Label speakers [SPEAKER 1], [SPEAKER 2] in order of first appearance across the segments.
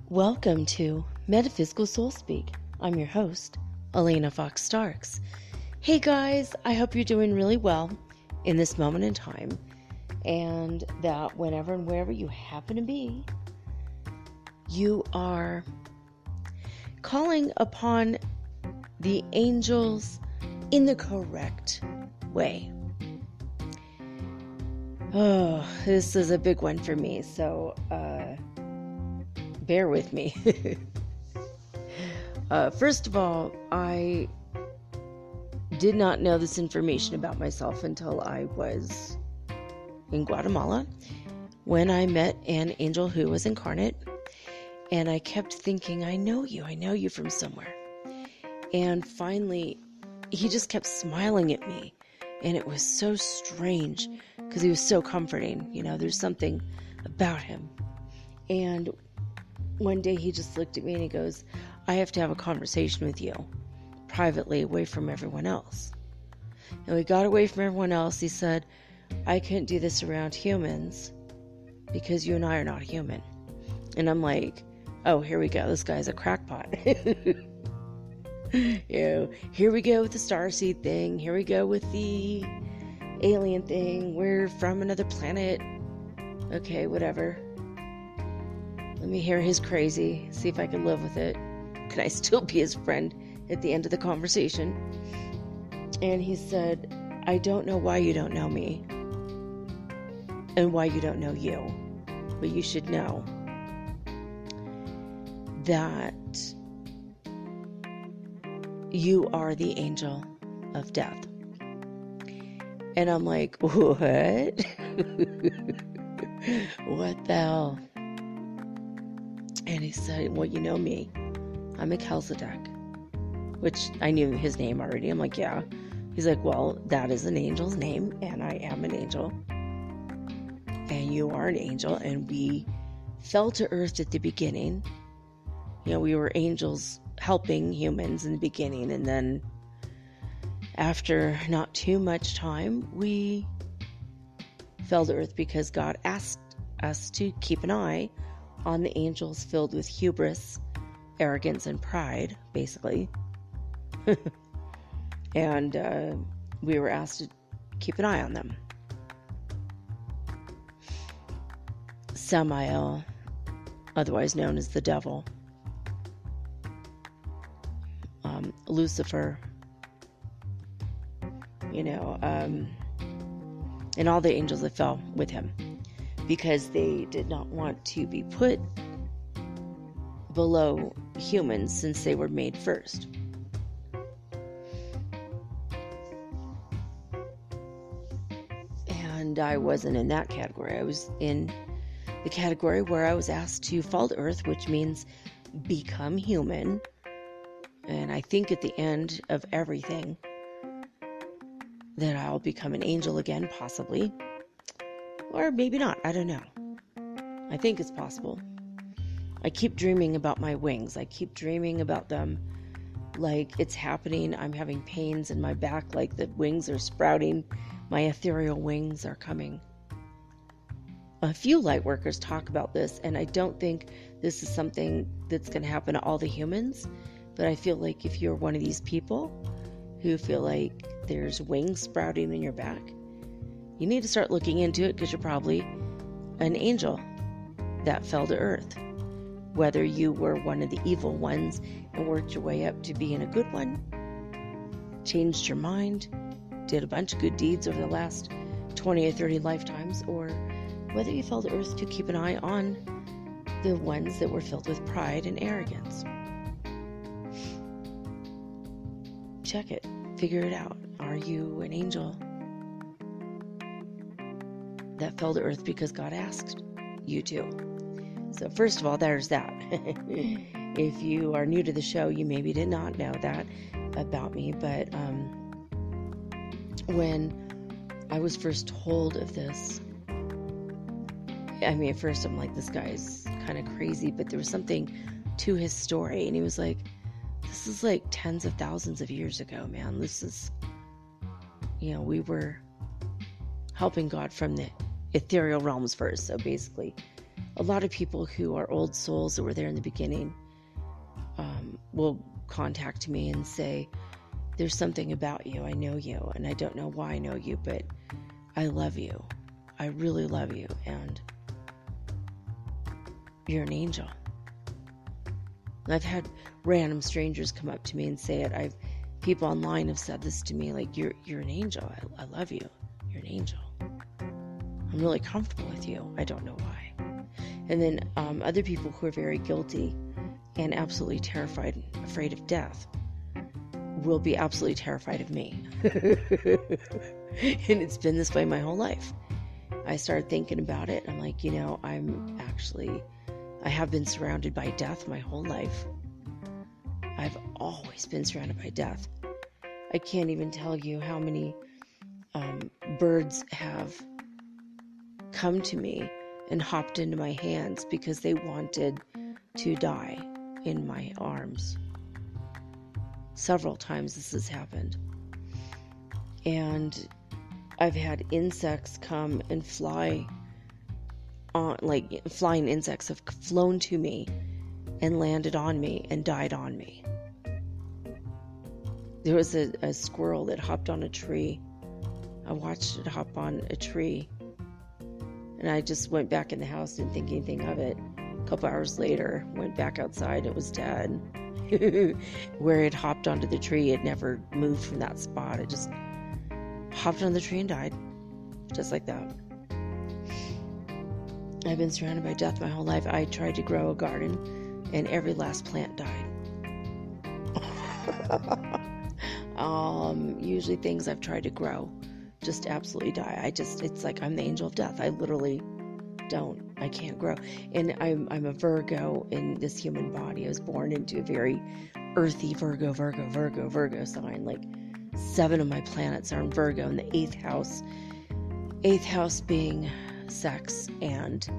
[SPEAKER 1] Welcome to Metaphysical Soul Speak. I'm your host, Elena Fox Starks. Hey guys, I hope you're doing really well in this moment in time, and that whenever and wherever you happen to be, you are calling upon the angels in the correct way. Oh, this is a big one for me, so bear with me. First of all, I did not know this information about myself until I was in Guatemala when I met an angel who was incarnate, and I kept thinking, I know you from somewhere. And finally, he just kept smiling at me, and it was so strange because he was so comforting. You know, there's something about him. And one day he just looked at me and he goes, I have to have a conversation with you privately, away from everyone else. And we got away from everyone else. He said, I couldn't do this around humans because you and I are not human. And I'm like, oh, here we go. This guy's a crackpot. You know, here we go with the starseed thing. Here we go with the alien thing. We're from another planet. Okay, whatever. Let me hear his crazy, see if I can live with it. Can I still be his friend at the end of the conversation? And he said, I don't know why you don't know me and why you don't know you, but you should know that you are the angel of death. And I'm like, what? What the hell? And he said, well, you know me. I'm a Melchizedek, which I knew his name already. I'm like, yeah. He's like, well, that is an angel's name, and I am an angel. And you are an angel, and we fell to earth at the beginning. You know, we were angels helping humans in the beginning, and then after not too much time, we fell to earth because God asked us to keep an eye on the angels filled with hubris, arrogance, and pride, basically. And we were asked to keep an eye on them. Samael, otherwise known as the devil, Lucifer, you know, and all the angels that fell with him, because they did not want to be put below humans since they were made first. And I wasn't in that category. I was in the category where I was asked to fall to earth, which means become human. And I think at the end of everything that I'll become an angel again, possibly. Or maybe not. I don't know. I think it's possible. I keep dreaming about my wings. I keep dreaming about them like it's happening. I'm having pains in my back, like the wings are sprouting. My ethereal wings are coming. A few light workers talk about this, and I don't think this is something that's going to happen to all the humans. But I feel like if you're one of these people who feel like there's wings sprouting in your back, you need to start looking into it, because you're probably an angel that fell to earth. Whether you were one of the evil ones and worked your way up to being a good one, changed your mind, did a bunch of good deeds over the last 20 or 30 lifetimes, or whether you fell to earth to keep an eye on the ones that were filled with pride and arrogance. check it. Figure it out. Are you an angel that fell to earth because God asked you to? So first of all, there's that. If you are new to the show, you maybe did not know that about me, but when I was first told of this, I mean, at first I'm like, this guy's kind of crazy, but there was something to his story, and he was like, this is like tens of thousands of years ago, man. This is, we were helping God from the ethereal realms first. So basically, a lot of people who are old souls that were there in the beginning will contact me and say, there's something about you. I know you, and I don't know why I know you, but I love you. I really love you, and you're an angel. I've had random strangers come up to me and say it. People online have said this to me, like, you're an angel. I love you. You're an angel. I'm really comfortable with you. I don't know why. And then other people who are very guilty and absolutely terrified, afraid of death, will be absolutely terrified of me. And it's been this way my whole life. I started thinking about it. I'm like, I have been surrounded by death my whole life. I've always been surrounded by death. I can't even tell you how many birds have come to me and hopped into my hands because they wanted to die in my arms. Several times this has happened. And I've had insects come and fly on, like flying insects have flown to me and landed on me and died on me. There was a squirrel that hopped on a tree. I watched it hop on a tree, and I just went back in the house, didn't think anything of it. A couple hours later, went back outside, it was dead. Where it hopped onto the tree, it never moved from that spot. It just hopped on the tree and died, just like that. I've been surrounded by death my whole life. I tried to grow a garden, and every last plant died. Usually things I've tried to grow just absolutely die. It's like I'm the angel of death. I literally I can't grow. And I'm a Virgo in this human body. I was born into a very earthy Virgo sign. Like 7 of my planets are in Virgo in the 8th house being sex and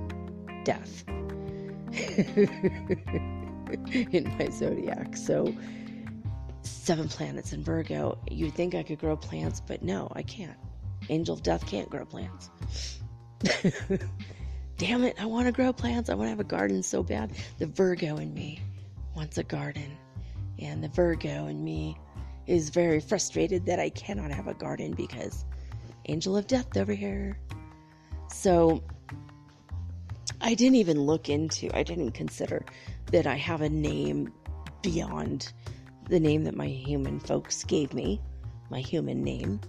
[SPEAKER 1] death in my zodiac. So 7 planets in Virgo. You'd think I could grow plants, but no, I can't. Angel of death can't grow plants. Damn it, I want to grow plants. I want to have a garden so bad. The Virgo in me wants a garden. And the Virgo in me is very frustrated that I cannot have a garden because angel of death over here. So I didn't even consider that I have a name beyond the name that my human folks gave me, my human name,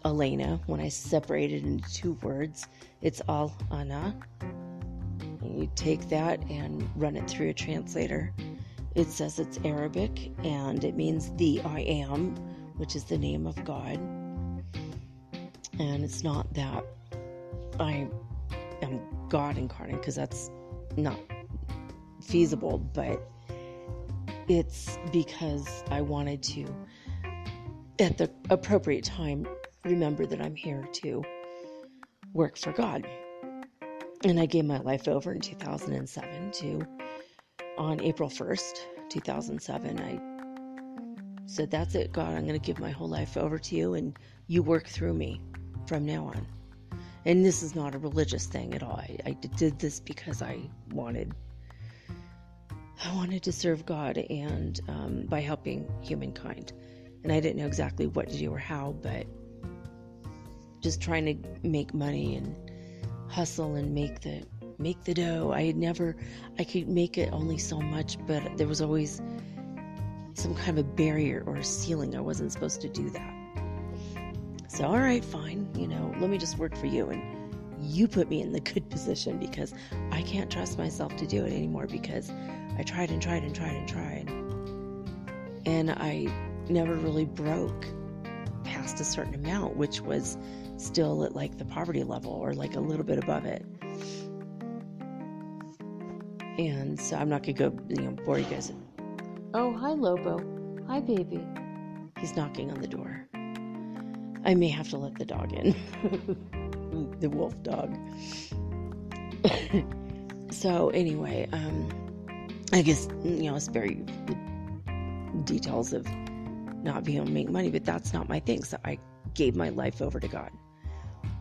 [SPEAKER 1] Elena. When I separated into 2 words, it's Al-Ana. You take that and run it through a translator. It says it's Arabic, and it means the I am, which is the name of God. And it's not that I am God incarnate, because that's not feasible, but it's because I wanted to, at the appropriate time, remember that I'm here to work for God. And I gave my life over in 2007 on April 1st, 2007, I said, that's it, God, I'm going to give my whole life over to you, and you work through me from now on. And this is not a religious thing at all. I did this because I wanted to serve God, and by helping humankind. And I didn't know exactly what to do or how, but just trying to make money and hustle and make the dough. I could make it only so much, but there was always some kind of a barrier or a ceiling. I wasn't supposed to do that. So, all right, fine, let me just work for you, and you put me in the good position, because I can't trust myself to do it anymore, because I tried and tried and tried and tried. And I never really broke past a certain amount, which was still at like the poverty level or like a little bit above it. And so I'm not gonna go, bore you guys. Oh, hi Lobo. Hi baby. He's knocking on the door. I may have to let the dog in. The wolf dog. So anyway, I guess, it's very details of not being able to make money, but that's not my thing. So I gave my life over to God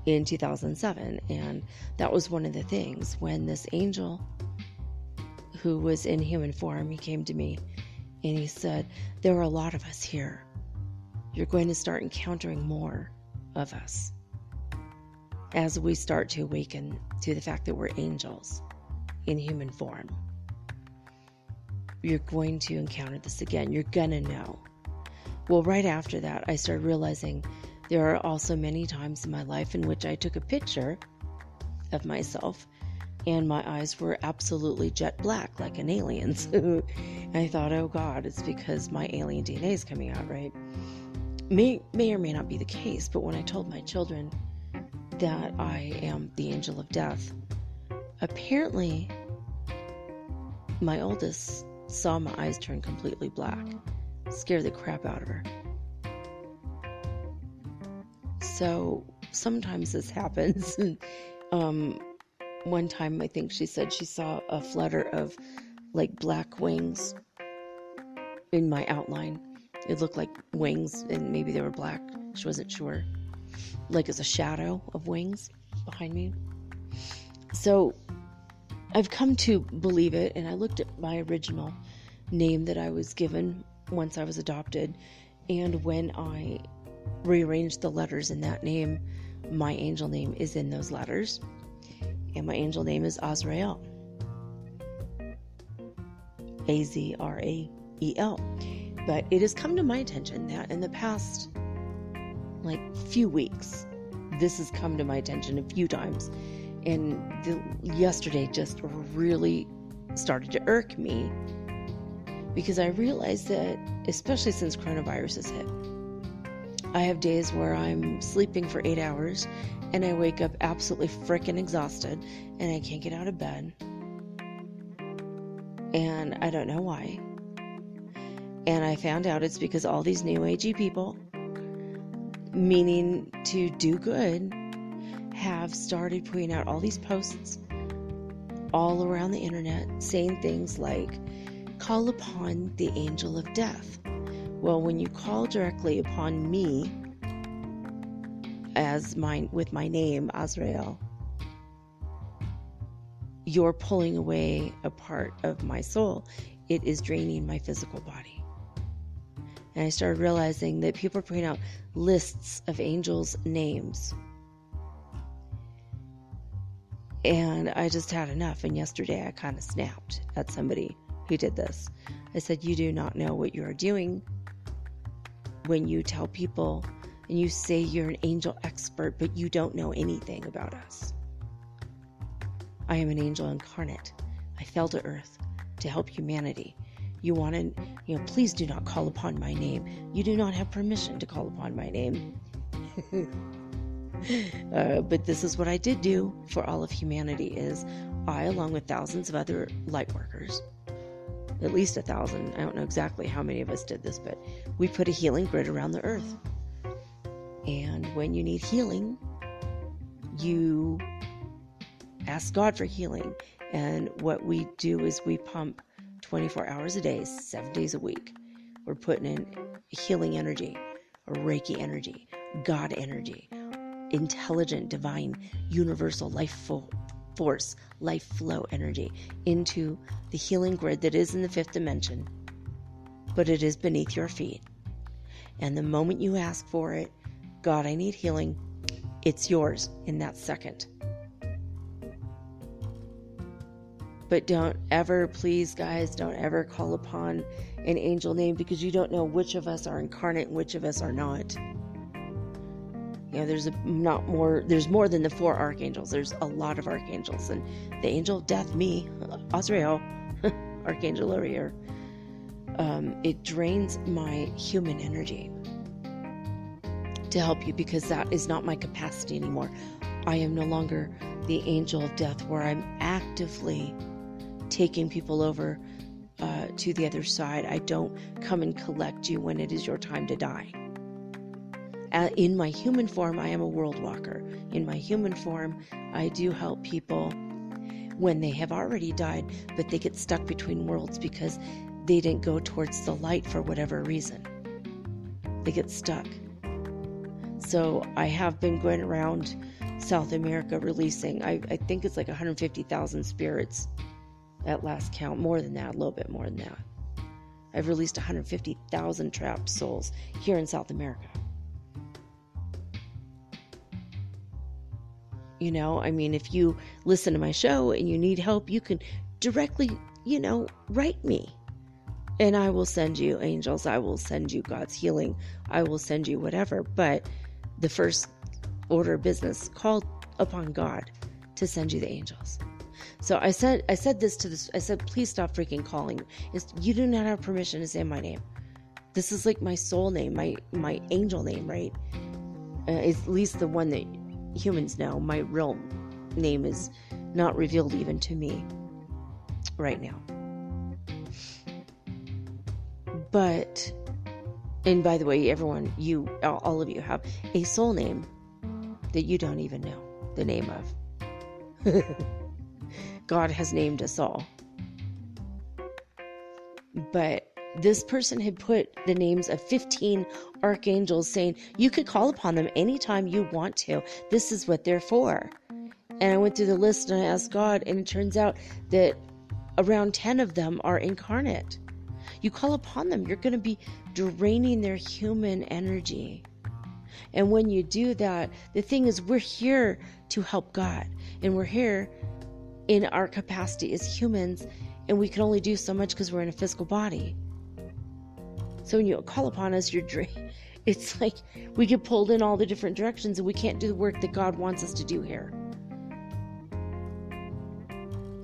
[SPEAKER 1] in 2007. And that was one of the things when this angel who was in human form, he came to me and he said, there are a lot of us here. You're going to start encountering more of us as we start to awaken to the fact that we're angels in human form. You're going to encounter this again. You're going to know. Well, right after that, I started realizing there are also many times in my life in which I took a picture of myself and my eyes were absolutely jet black, like an alien's. And I thought, oh God, it's because my alien DNA is coming out, right? May or may not be the case, but when I told my children that I am the angel of death, apparently my oldest saw my eyes turn completely black. Scared the crap out of her. So sometimes this happens. One time I think she said she saw a flutter of like black wings in my outline. It looked like wings and maybe they were black. She wasn't sure. Like as a shadow of wings behind me. So I've come to believe it, and I looked at my original name that I was given once I was adopted, and when I rearranged the letters in that name, my angel name is in those letters, and my angel name is Azrael. Azrael. But it has come to my attention that in the past few weeks, this has come to my attention a few times, and yesterday just really started to irk me, because I realized that, especially since coronavirus has hit, I have days where I'm sleeping for 8 hours and I wake up absolutely freaking exhausted and I can't get out of bed, and I don't know why. And I found out it's because all these new agey people, meaning to do good, have started putting out all these posts all around the internet saying things like, call upon the angel of death. Well, when you call directly upon me with my name, Azrael, you're pulling away a part of my soul. It is draining my physical body. And I started realizing that people are putting out lists of angels' names. And I just had enough. And yesterday I kind of snapped at somebody who did this. I said, you do not know what you are doing when you tell people and you say you're an angel expert, but you don't know anything about us. I am an angel incarnate. I fell to earth to help humanity. You want to, please do not call upon my name. You do not have permission to call upon my name. But this is what I did do for all of humanity is I, along with thousands of other light workers, at least 1,000, I don't know exactly how many of us did this, but we put a healing grid around the earth. And when you need healing, you ask God for healing. And what we do is we pump 24 hours a day, 7 days a week. We're putting in healing energy, Reiki energy, God energy, intelligent, divine, universal life force, life flow energy into the healing grid that is in the 5th dimension, but it is beneath your feet. And the moment you ask for it, God, I need healing, it's yours in that second. But don't ever, please guys, don't ever call upon an angel name, because you don't know which of us are incarnate and which of us are not. There's more than the 4 archangels. There's a lot of archangels, and the angel of death, me, Azrael, archangel over here, it drains my human energy to help you, because that is not my capacity anymore. I am no longer the angel of death where I'm actively taking people over to the other side. I don't come and collect you when it is your time to die. In my human form, I am a world walker. In my human form, I do help people when they have already died, but they get stuck between worlds because they didn't go towards the light for whatever reason. They get stuck. So I have been going around South America releasing, I think it's like 150,000 spirits at last count. More than that, a little bit more than that. I've released 150,000 trapped souls here in South America. You know, I mean, if you listen to my show and you need help, you can directly, write me. And I will send you angels. I will send you God's healing. I will send you whatever. But the first order of business, call upon God to send you the angels. So I said this to this. I said, please stop freaking calling. You do not have permission to say my name. This is like my soul name, my angel name, right? It's at least the one that humans know. My real name is not revealed even to me right now. But, and by the way, everyone, all of you have a soul name that you don't even know the name of. God has named us all. But this person had put the names of 15 archangels, saying you could call upon them anytime you want to. This is what they're for. And I went through the list and I asked God, and it turns out that around 10 of them are incarnate. You call upon them, you're going to be draining their human energy. And when you do that, the thing is, we're here to help God. And we're here in our capacity as humans, and we can only do so much because we're in a physical body. So when you call upon us, it's like we get pulled in all the different directions, and we can't do the work that God wants us to do here.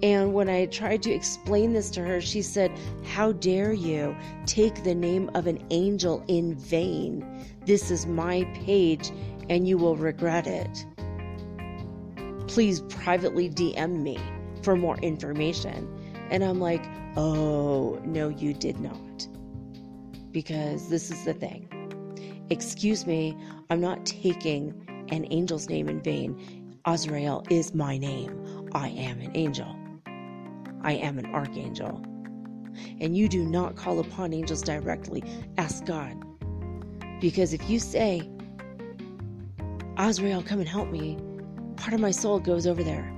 [SPEAKER 1] And when I tried to explain this to her, she said, how dare you take the name of an angel in vain? This is my page, and you will regret it. Please privately DM me for more information. And I'm like, oh, no, you did not. Because this is the thing. Excuse me, I'm not taking an angel's name in vain. Azrael is my name. I am an angel. I am an archangel. And you do not call upon angels directly. Ask God. Because if you say, Azrael, come and help me, part of my soul goes over there.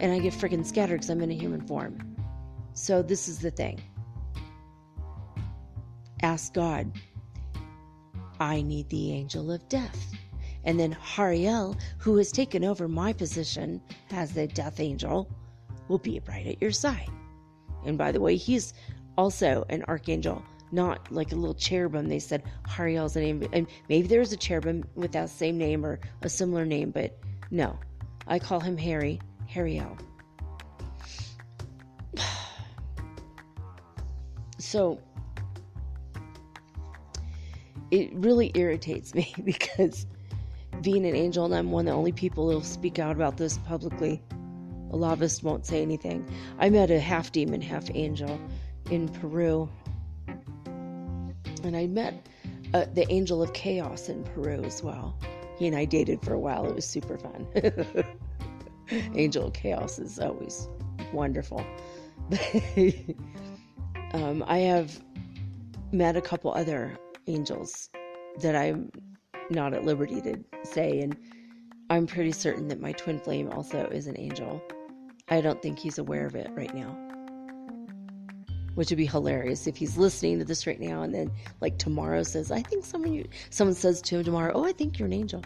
[SPEAKER 1] And I get freaking scattered because I'm in a human form. So this is the thing. Ask God, I need the angel of death. And then Hariel, who has taken over my position as the death angel, will be right at your side. And by the way, he's also an archangel, not like a little cherubim. They said Hariel's a name, and maybe there's a cherubim with that same name or a similar name, but no, I call him Hariel. So it really irritates me because being an angel, and I'm one of the only people who will speak out about this publicly. A lot of us won't say anything. I met a half demon, half angel in Peru. And I met the angel of chaos in Peru as well. He and I dated for a while. It was super fun. Angel of chaos is always wonderful. I have met a couple other angels that I'm not at liberty to say, and I'm pretty certain that my twin flame also is an angel. I don't think he's aware of it right now, which would be hilarious if he's listening to this right now and then like tomorrow says, I think someone says to him tomorrow, oh, I think you're an angel.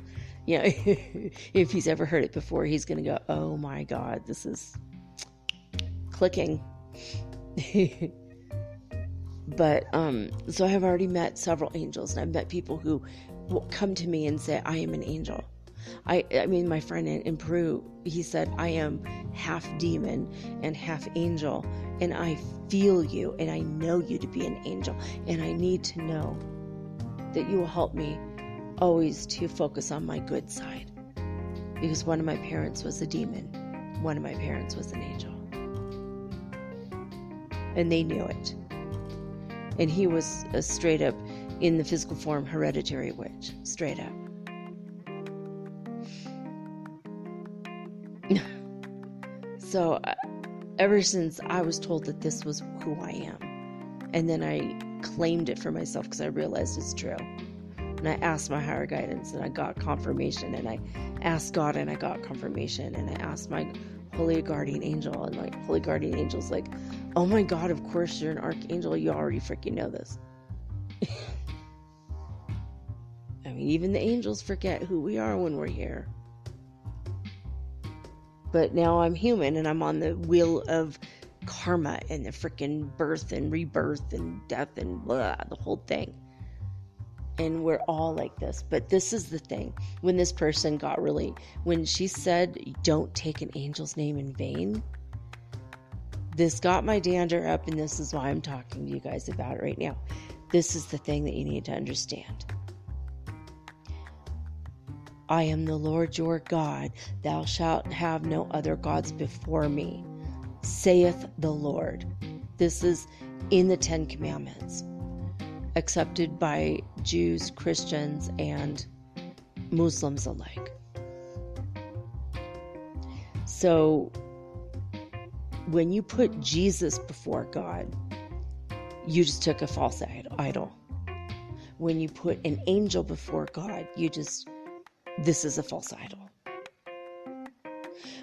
[SPEAKER 1] Yeah, if he's ever heard it before, he's going to go, oh my God, this is clicking. But so I have already met several angels, and I've met people who will come to me and say, I am an angel. I mean, my friend in Peru, he said, I am half demon and half angel, and I feel you, and I know you to be an angel, and I need to know that you will help me always to focus on my good side, because one of my parents was a demon, one of my parents was an angel, and they knew it. And he was a straight up, in the physical form, hereditary witch, straight up. So ever since I was told that this was who I am, and then I claimed it for myself because I realized it's true. And I asked my higher guidance and I got confirmation, and I asked God and I got confirmation, and I asked my holy guardian angel, and my holy guardian angel's like, oh my God, of course you're an archangel, you already freaking know this. I mean, even the angels forget who we are when we're here. But now I'm human, and I'm on the wheel of karma and the freaking birth and rebirth and death and blah, the whole thing. And we're all like this. But this is the thing. When this person got really, when she said, don't take an angel's name in vain, this got my dander up, and this is why I'm talking to you guys about it right now. This is the thing that you need to understand. I am the Lord your God. Thou shalt have no other gods before me, saith the Lord. This is in the 10 Commandments, accepted by Jews, Christians, and Muslims alike. So, when you put Jesus before God, you just took a false idol. When you put an angel before God, this is a false idol.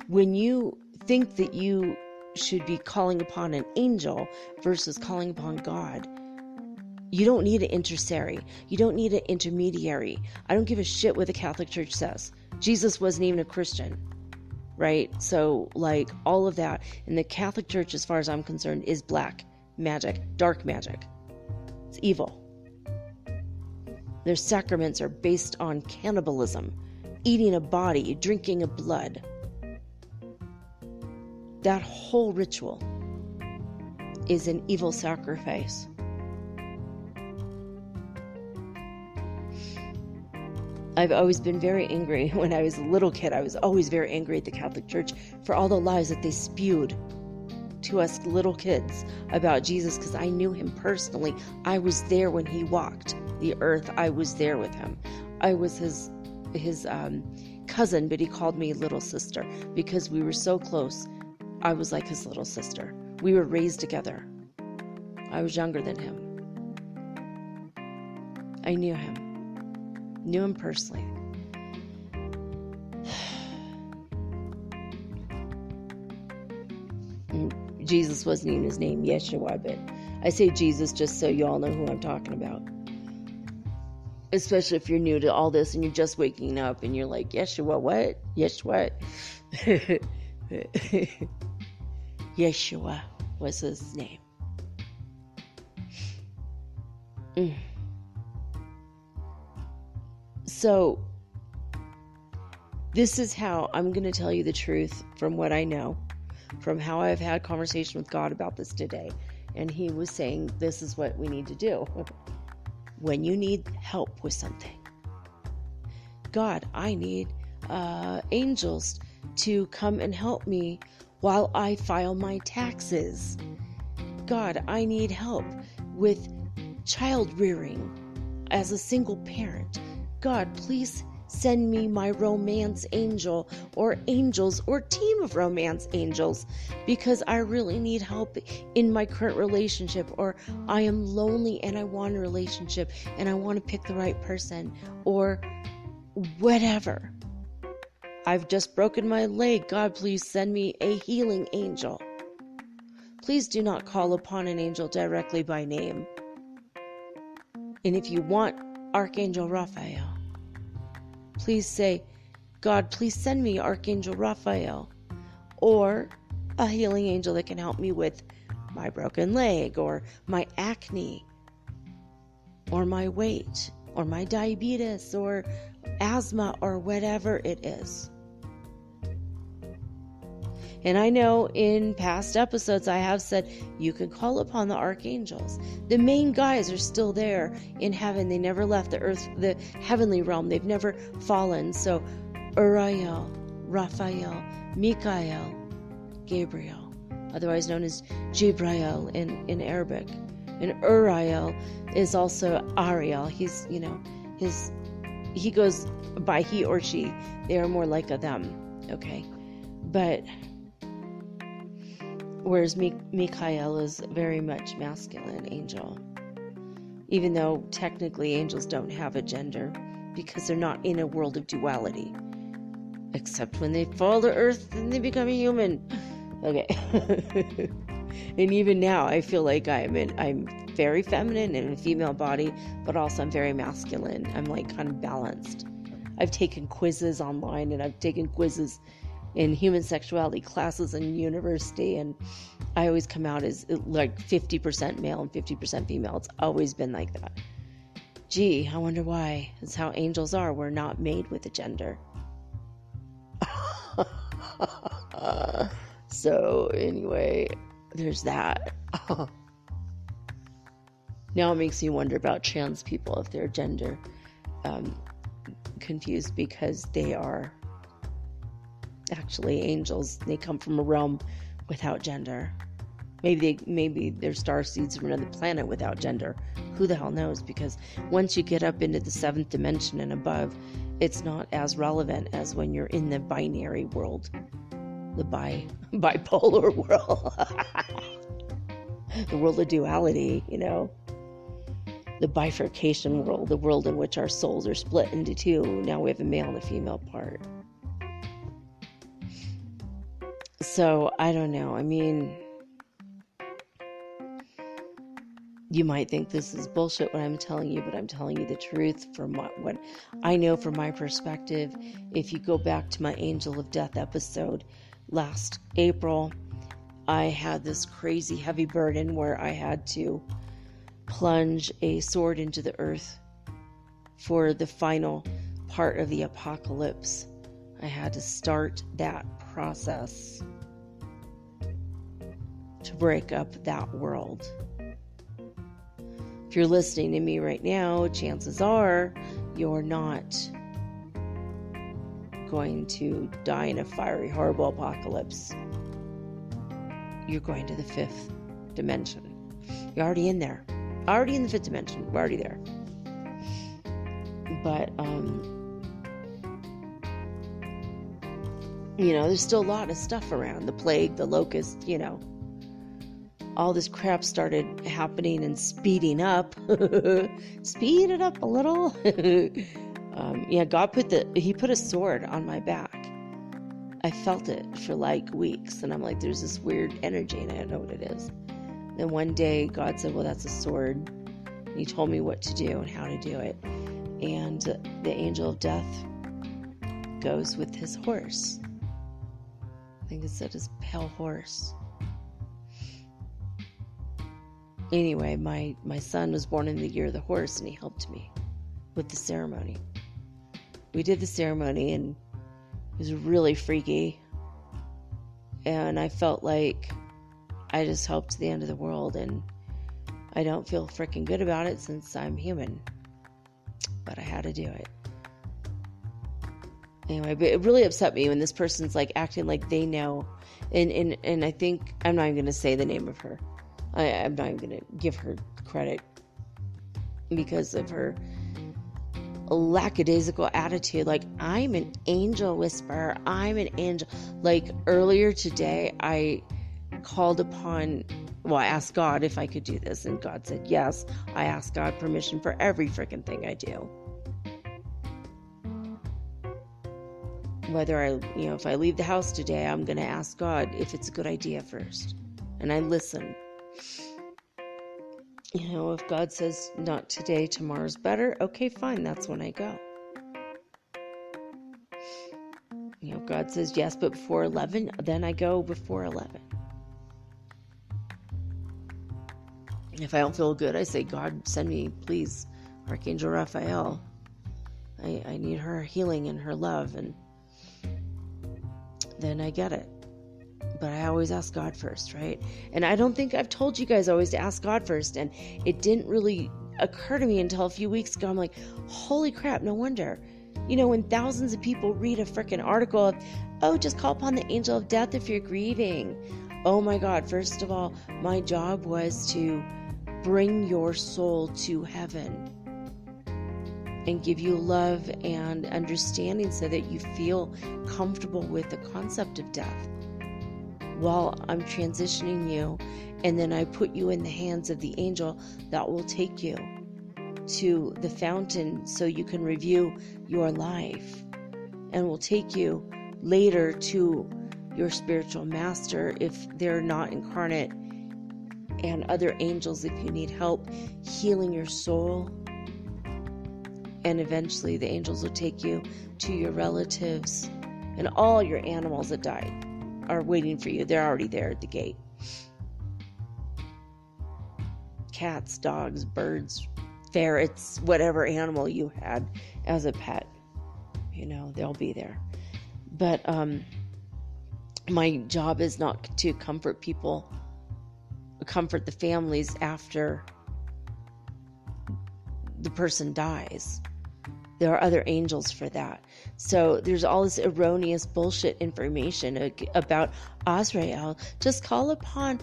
[SPEAKER 1] When you think that you should be calling upon an angel versus calling upon God, you don't need an intercessory. You don't need an intermediary. I don't give a shit what the Catholic Church says. Jesus wasn't even a Christian, right? So, like, all of that. And the Catholic Church, as far as I'm concerned, is black magic, dark magic. It's evil. Their sacraments are based on cannibalism, eating a body, drinking a blood. That whole ritual is an evil sacrifice. I've always been very angry. When I was a little kid, I was always very angry at the Catholic Church for all the lies that they spewed to us little kids about Jesus, because I knew him personally. I was there when he walked the earth. I was there with him. I was his cousin, but he called me little sister because we were so close. I was like his little sister. We were raised together. I was younger than him. I knew him personally. Jesus wasn't even his name, Yeshua, but I say Jesus just so you all know who I'm talking about. Especially if you're new to all this and you're just waking up and you're like, Yeshua, what? Yeshua. Yeshua was his name. So, this is how I'm going to tell you the truth from what I know, from how I've had conversation with God about this today. And he was saying, this is what we need to do. When you need help with something. God, I need angels to come and help me while I file my taxes. God, I need help with child rearing as a single parent. God, please send me my romance angel or angels or team of romance angels, because I really need help in my current relationship, or I am lonely and I want a relationship and I want to pick the right person, or whatever. I've just broken my leg. God, please send me a healing angel. Please do not call upon an angel directly by name. And if you want Archangel Raphael, please say, God, please send me Archangel Raphael, or a healing angel that can help me with my broken leg, or my acne, or my weight, or my diabetes, or asthma, or whatever it is. And I know in past episodes I have said you can call upon the archangels. The main guys are still there in heaven. They never left the earth, the heavenly realm. They've never fallen. So Uriel, Raphael, Michael, Gabriel, otherwise known as Jibrail in Arabic. And Uriel is also Ariel. He's, he goes by he or she. They are more like a them. Okay. But whereas Michael is very much masculine angel, even though technically angels don't have a gender because they're not in a world of duality, except when they fall to earth and they become a human. Okay. And even now I feel like I'm very feminine in a female body, but also I'm very masculine. I'm like kind of balanced. I've taken quizzes online, and I've taken quizzes in human sexuality classes in university, and I always come out as like 50% male and 50% female. It's always been like that. Gee, I wonder why. It's how angels are. We're not made with a gender. So anyway, there's that. Now it makes me wonder about trans people, if they're gender confused, because they are actually angels. They come from a realm without gender. Maybe they're star seeds from another planet without gender. Who the hell knows? Because once you get up into the 7th dimension and above, it's not as relevant as when you're in the binary world, the bipolar world, the world of duality, the bifurcation world, the world in which our souls are split into two. Now we have a male and a female part. So, I don't know. I mean, you might think this is bullshit what I'm telling you, but I'm telling you the truth from what I know from my perspective. If you go back to my Angel of Death episode last April, I had this crazy heavy burden where I had to plunge a sword into the earth for the final part of the apocalypse. I had to start that process to break up that world. If you're listening to me right now, chances are you're not going to die in a fiery, horrible apocalypse. You're going to the 5th dimension. You're already in there. Already in the 5th dimension. We're already there. But, there's still a lot of stuff around. The plague, the locust, all this crap started happening and speeding up. Speed it up a little. God put a sword on my back. I felt it for like weeks, and I'm like, there's this weird energy, and I don't know what it is. Then one day God said, well, that's a sword. And he told me what to do and how to do it. And the angel of death goes with his horse. I think it said his pale horse. Anyway, my son was born in the year of the horse, and he helped me with the ceremony. We did the ceremony, and it was really freaky. And I felt like I just helped to the end of the world, and I don't feel freaking good about it since I'm human. But I had to do it. Anyway, but it really upset me when this person's like acting like they know. And I think, I'm not even going to say the name of her. I'm not even going to give her credit because of her lackadaisical attitude. Like, I'm an angel whisperer. I'm an angel. Like, earlier today, I asked God if I could do this, and God said yes. I asked God permission for every freaking thing I do. Whether if I leave the house today, I'm going to ask God if it's a good idea first. And I listen. If God says not today, tomorrow's better, okay, fine, that's when I go. If God says yes, but before 11, then I go before 11. If I don't feel good, I say, God, send me, please, Archangel Raphael. I need her healing and her love, and then I get it. But I always ask God first, right? And I don't think I've told you guys always to ask God first, and it didn't really occur to me until a few weeks ago. I'm like, holy crap, no wonder. When thousands of people read a freaking article of, oh, just call upon the angel of death if you're grieving. Oh my God, first of all, my job was to bring your soul to heaven and give you love and understanding so that you feel comfortable with the concept of death while I'm transitioning you. And then I put you in the hands of the angel that will take you to the fountain so you can review your life, and will take you later to your spiritual master if they're not incarnate, and other angels if you need help healing your soul. And eventually the angels will take you to your relatives, and all your animals that died are waiting for you. They're already there at the gate. Cats, dogs, birds, ferrets, whatever animal you had as a pet, they'll be there. But my job is not to comfort people, comfort the families after the person dies. There are other angels for that. So there's all this erroneous bullshit information about Azrael. Just call upon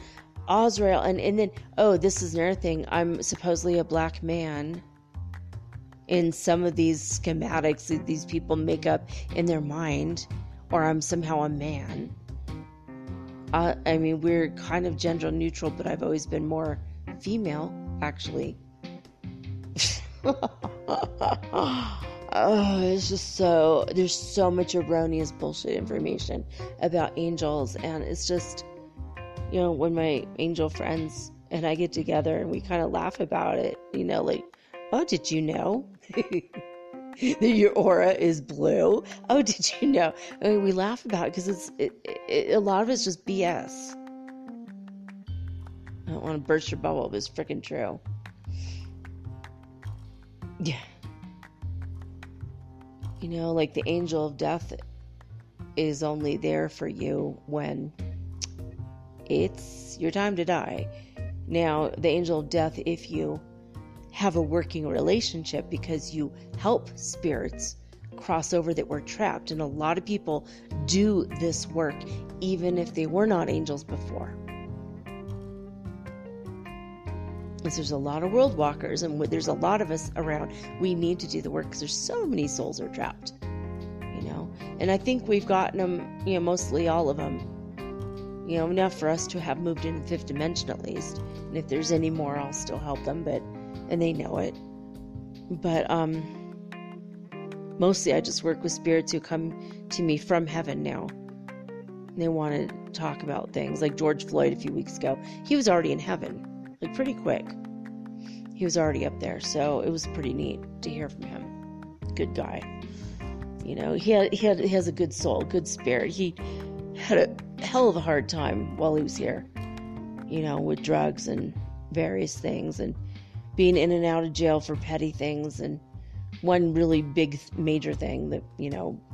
[SPEAKER 1] Azrael, and then, oh, this is another thing. I'm supposedly a black man in some of these schematics that these people make up in their mind, or I'm somehow a man. We're kind of gender neutral, but I've always been more female, actually. It's just there's so much erroneous bullshit information about angels, and it's just, when my angel friends and I get together and we kind of laugh about it, like, oh, did you know that your aura is blue? Oh, did you know? We laugh about it because a lot of it's just BS. I don't want to burst your bubble, but it's freaking true. Yeah. Like the angel of death is only there for you when it's your time to die. Now, the angel of death, if you have a working relationship, because you help spirits cross over that were trapped, and a lot of people do this work even if they were not angels before. Because there's a lot of world walkers, and there's a lot of us around. We need to do the work because there's so many souls are trapped, and I think we've gotten them, mostly all of them, enough for us to have moved into the fifth dimension at least. And if there's any more, I'll still help them, and they know it. But mostly I just work with spirits who come to me from heaven now. And they want to talk about things like George Floyd a few weeks ago. He was already in heaven. Like pretty quick. He was already up there, so it was pretty neat to hear from him. Good guy. He has a good soul, good spirit. He had a hell of a hard time while he was here, with drugs and various things, and being in and out of jail for petty things, and one really big major thing that,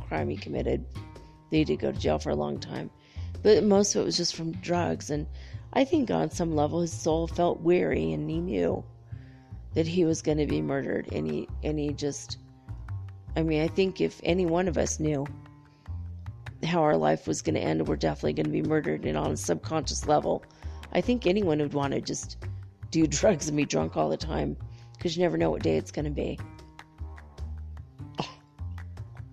[SPEAKER 1] crime he committed. They did go to jail for a long time. But most of it was just from drugs, and I think on some level his soul felt weary, and he knew that he was going to be murdered, and he just, I think if any one of us knew how our life was going to end, we're definitely going to be murdered, and on a subconscious level, I think anyone would want to just do drugs and be drunk all the time, because you never know what day it's going to be.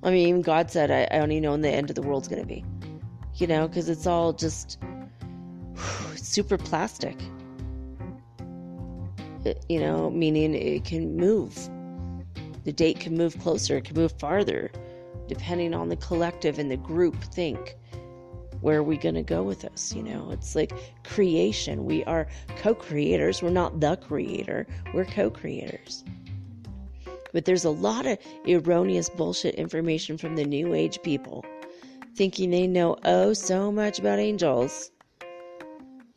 [SPEAKER 1] Even God said, I only know when the end of the world's going to be, because it's all just super plastic, meaning it can move. The date can move closer, it can move farther, depending on the collective and the group think. Where are we going to go with this? It's like creation. We are co-creators. We're not the creator. We're co-creators. But there's a lot of erroneous bullshit information from the New Age people thinking they know so much about angels.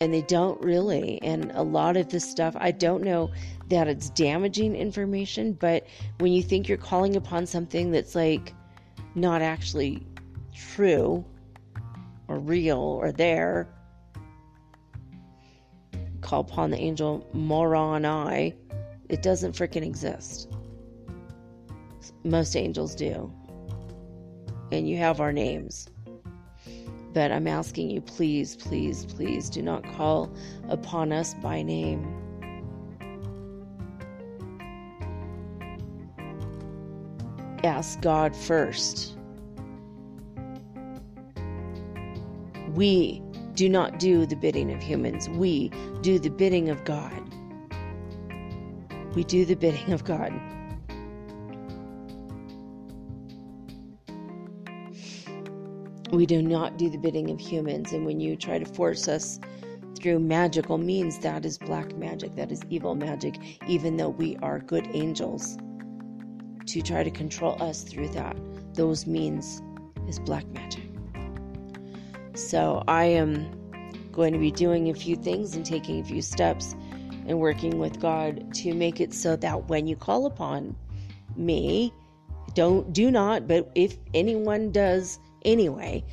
[SPEAKER 1] And they don't really. And a lot of this stuff, I don't know that it's damaging information, but when you think you're calling upon something that's like not actually true or real or there, call upon the angel Moroni, it doesn't freaking exist. Most angels do. And you have our names. But I'm asking you, please, please, please do not call upon us by name. Ask God first. We do not do the bidding of humans. We do the bidding of God. We do the bidding of God. We do not do the bidding of humans. And when you try to force us through magical means, that is black magic. That is evil magic, even though we are good angels. To try to control us through those means is black magic. So I am going to be doing a few things and taking a few steps and working with God to make it so that when you call upon me, do not, but if anyone does anyway,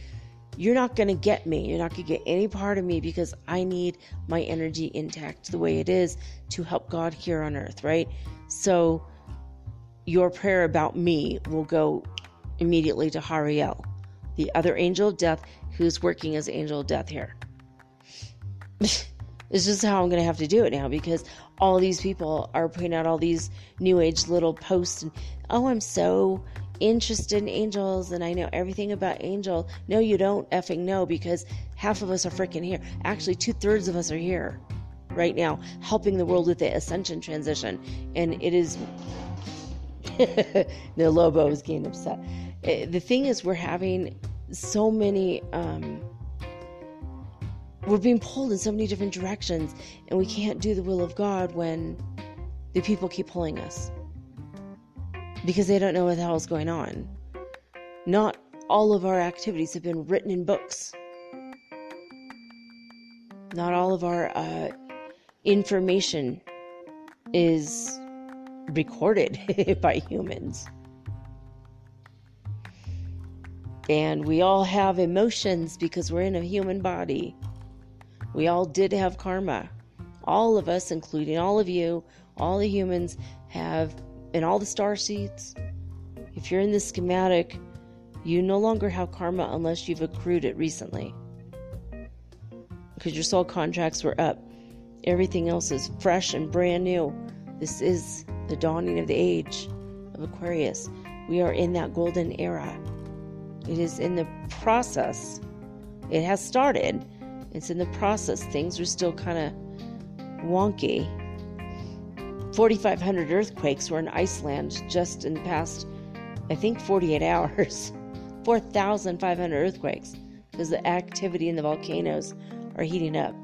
[SPEAKER 1] you're not going to get me. You're not going to get any part of me, because I need my energy intact the way it is to help God here on earth, right? So your prayer about me will go immediately to Hariel, the other angel of death, who's working as angel of death here. It's just how I'm going to have to do it now, because all these people are putting out all these new age little posts and, oh, I'm so interested in angels and I know everything about angel. No, you don't effing know, because half of us are freaking here. Actually, 2/3 of us are here right now helping the world with the ascension transition. And it is the Lobo is getting upset. The thing is, we're having so many we're being pulled in so many different directions, and we can't do the will of God when the people keep pulling us, because they don't know what the hell is going on. Not all of our activities have been written in books. Not all of our information is recorded by humans. And we all have emotions because we're in a human body. We all did have karma. All of us, including all of you, all the humans have, and all the star seeds. If you're in the schematic, you no longer have karma unless you've accrued it recently, because your soul contracts were up. Everything else is fresh and brand new. This is the dawning of the age of Aquarius. We are in that golden era. It is in the process. It has started. It's in the process. Things are still kind of wonky. 4,500 earthquakes were in Iceland just in the past, I think, 48 hours. 4,500 earthquakes, because the activity in the volcanoes are heating up.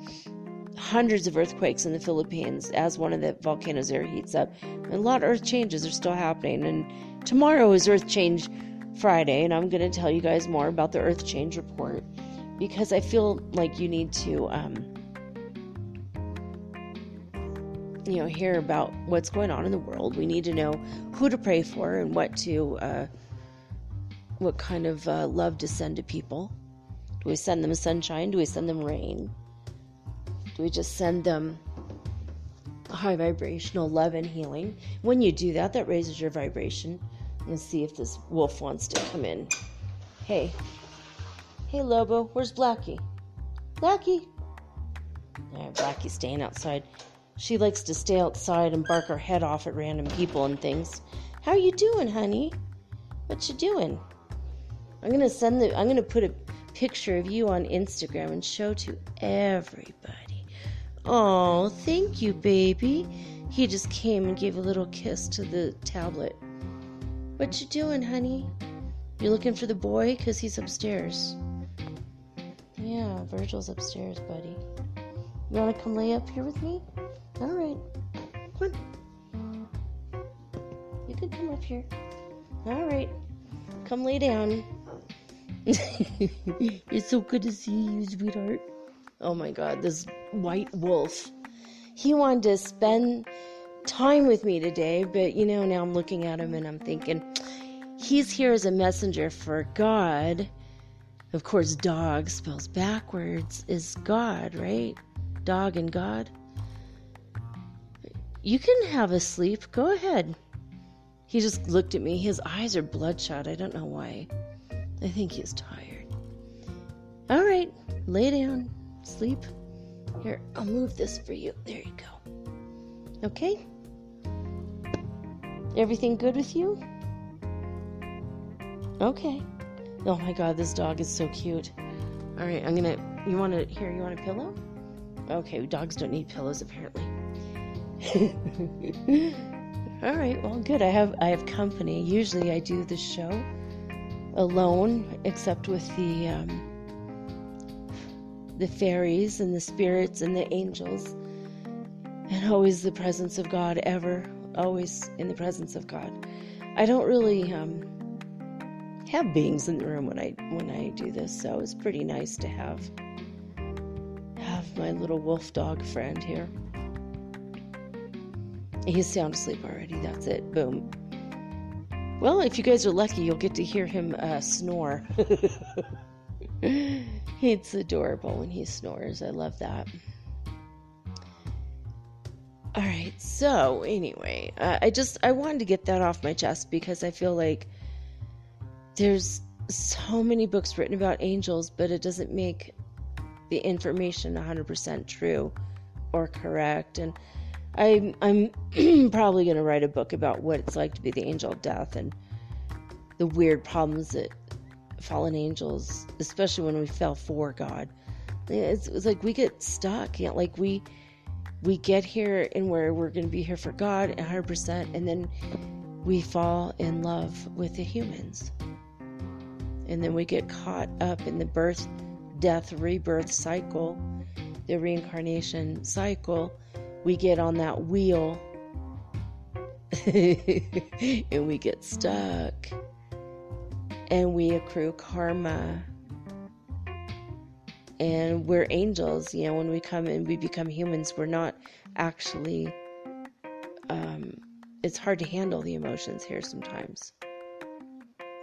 [SPEAKER 1] Hundreds of earthquakes in the Philippines as one of the volcanoes there heats up. And a lot of earth changes are still happening. And tomorrow is Earth Change Friday, and I'm going to tell you guys more about the Earth Change Report, because I feel like you need to hear about what's going on in the world. We need to know who to pray for and what kind of love to send to people. Do we send them sunshine? Do we send them rain? Do we just send them high vibrational love and healing? When you do that, that raises your vibration. And see if this wolf wants to come in. Hey Lobo, where's Blackie? Blackie? Yeah, Blackie's staying outside. She likes to stay outside and bark her head off at random people and things. How you doing, honey? What you doing? I'm gonna put a picture of you on Instagram and show to everybody. Oh, thank you, baby. He just came and gave a little kiss to the tablet. What you doing, honey? You looking for the boy? 'Cause he's upstairs. Yeah, Virgil's upstairs, buddy. You want to come lay up here with me? All right. Come on. You can come up here. All right. Come lay down. It's so good to see you, sweetheart. Oh my God, this white wolf. He wanted to spend time with me today, but now I'm looking at him and I'm thinking, he's here as a messenger for God. Of course, dog spells backwards is God, right? Dog and God. You can have a sleep. Go ahead. He just looked at me. His eyes are bloodshot. I don't know why. I think he's tired. All right, lay down. Sleep. Here, I'll move this for you. There you go. Okay? Everything good with you? Okay. Oh my God, this dog is so cute. All right, you want a pillow? Okay, dogs don't need pillows apparently. All right, well, good. I have company. Usually I do the show alone, except with the fairies and the spirits and the angels, and always the presence of God, always in the presence of God. I don't really have beings in the room when I do this, so it's pretty nice to have my little wolf dog friend here. He's sound asleep already. That's it. Boom. Well, if you guys are lucky, you'll get to hear him snore. It's adorable when he snores. I love that. All right. So anyway, I wanted to get that off my chest because I feel like there's so many books written about angels, but it doesn't make the information 100% true or correct. And I'm probably going to write a book about what it's like to be the angel of death and the weird problems that fallen angels, especially when we fell for God. It's like we get stuck. Like we get here and where we're going to be here for God 100%, and then we fall in love with the humans. And then we get caught up in the birth, death, rebirth cycle, the reincarnation cycle. We get on that wheel and we get stuck and we accrue karma. And we're angels, when we come and we become humans, we're not actually, it's hard to handle the emotions here sometimes.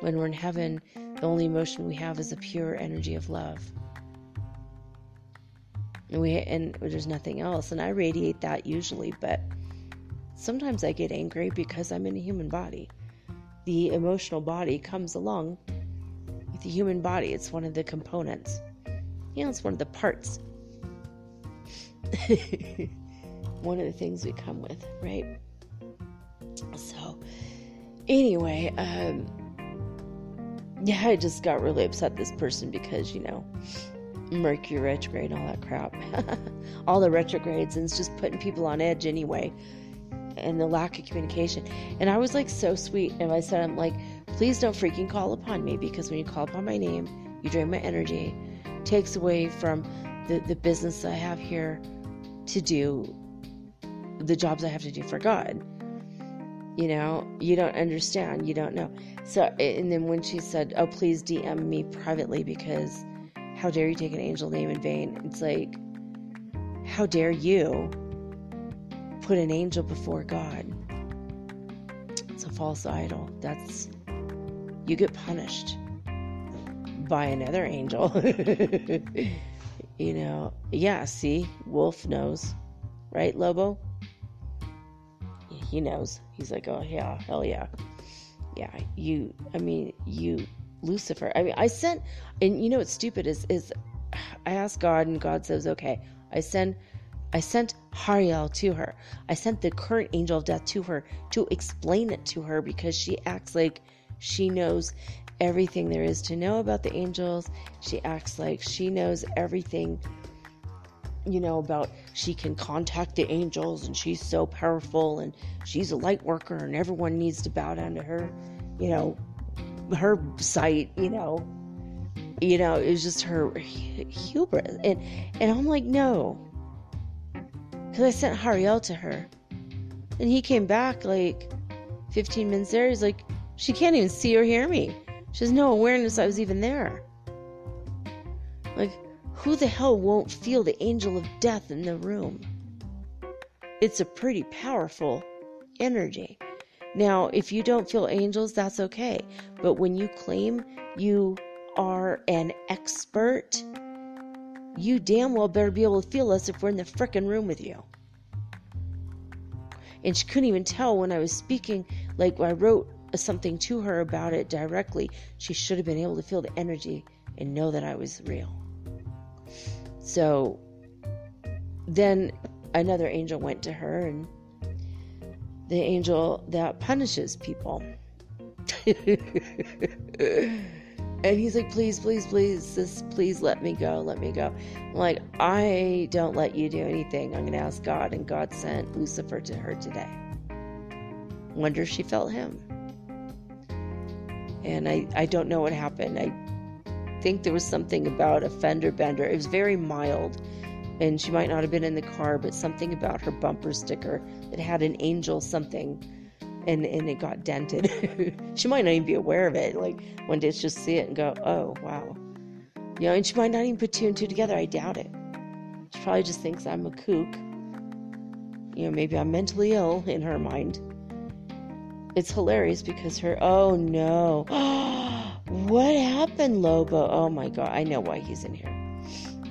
[SPEAKER 1] When we're in heaven, the only emotion we have is a pure energy of love. And there's nothing else. And I radiate that usually, but sometimes I get angry because I'm in a human body. The emotional body comes along with the human body. It's one of the components. It's one of the parts. One of the things we come with, right? So, anyway, I just got really upset this person because, Mercury retrograde and all that crap. All the retrogrades, and it's just putting people on edge anyway. And the lack of communication. And I was like so sweet. And I said, I'm like, please don't freaking call upon me, because when you call upon my name, you drain my energy, takes away from the business I have here to do, the jobs I have to do for God. You don't understand. You don't know. So, and then when she said, oh, please DM me privately, because how dare you take an angel name in vain? It's like, how dare you put an angel before God? It's a false idol. You get punished by another angel. Yeah, see, Wolf knows, right, Lobo? He knows. He's like, oh yeah, hell yeah. Yeah, you, Lucifer. I sent, and what's stupid is I asked God, and God says, okay, I sent Hariel to her. I sent the current angel of death to her to explain it to her, because she acts like she knows everything there is to know about the angels. She acts like she knows everything, about, she can contact the angels, and she's so powerful, and she's a light worker, and everyone needs to bow down to her, her sight, it was just her hubris. And I'm like, no. Because I sent Hariel to her. And he came back like 15 minutes there. He's like, she can't even see or hear me. She has no awareness I was even there. Like, who the hell won't feel the angel of death in the room? It's a pretty powerful energy. Now, if you don't feel angels, that's okay. But when you claim you are an expert, you damn well better be able to feel us if we're in the frickin' room with you. And she couldn't even tell when I was speaking, like I wrote something to her about it directly. She should have been able to feel the energy and know that I was real. So then another angel went to her, and the angel that punishes people. And he's like, please, please, please, sis, please let me go, let me go. I'm like, I don't let you do anything. I'm going to ask God, and God sent Lucifer to her today. Wonder if she felt him. And I don't know what happened. I think there was something about a fender bender. It was very mild, and she might not have been in the car, but something about her bumper sticker that had an angel something, and it got dented. She might not even be aware of it. Like, one day just see it and go, oh, wow. You know, and she might not even put two and two together. I doubt it. She probably just thinks I'm a kook. You know, maybe I'm mentally ill in her mind. It's hilarious because oh no. What happened, Lobo? Oh my God, I know why he's in here.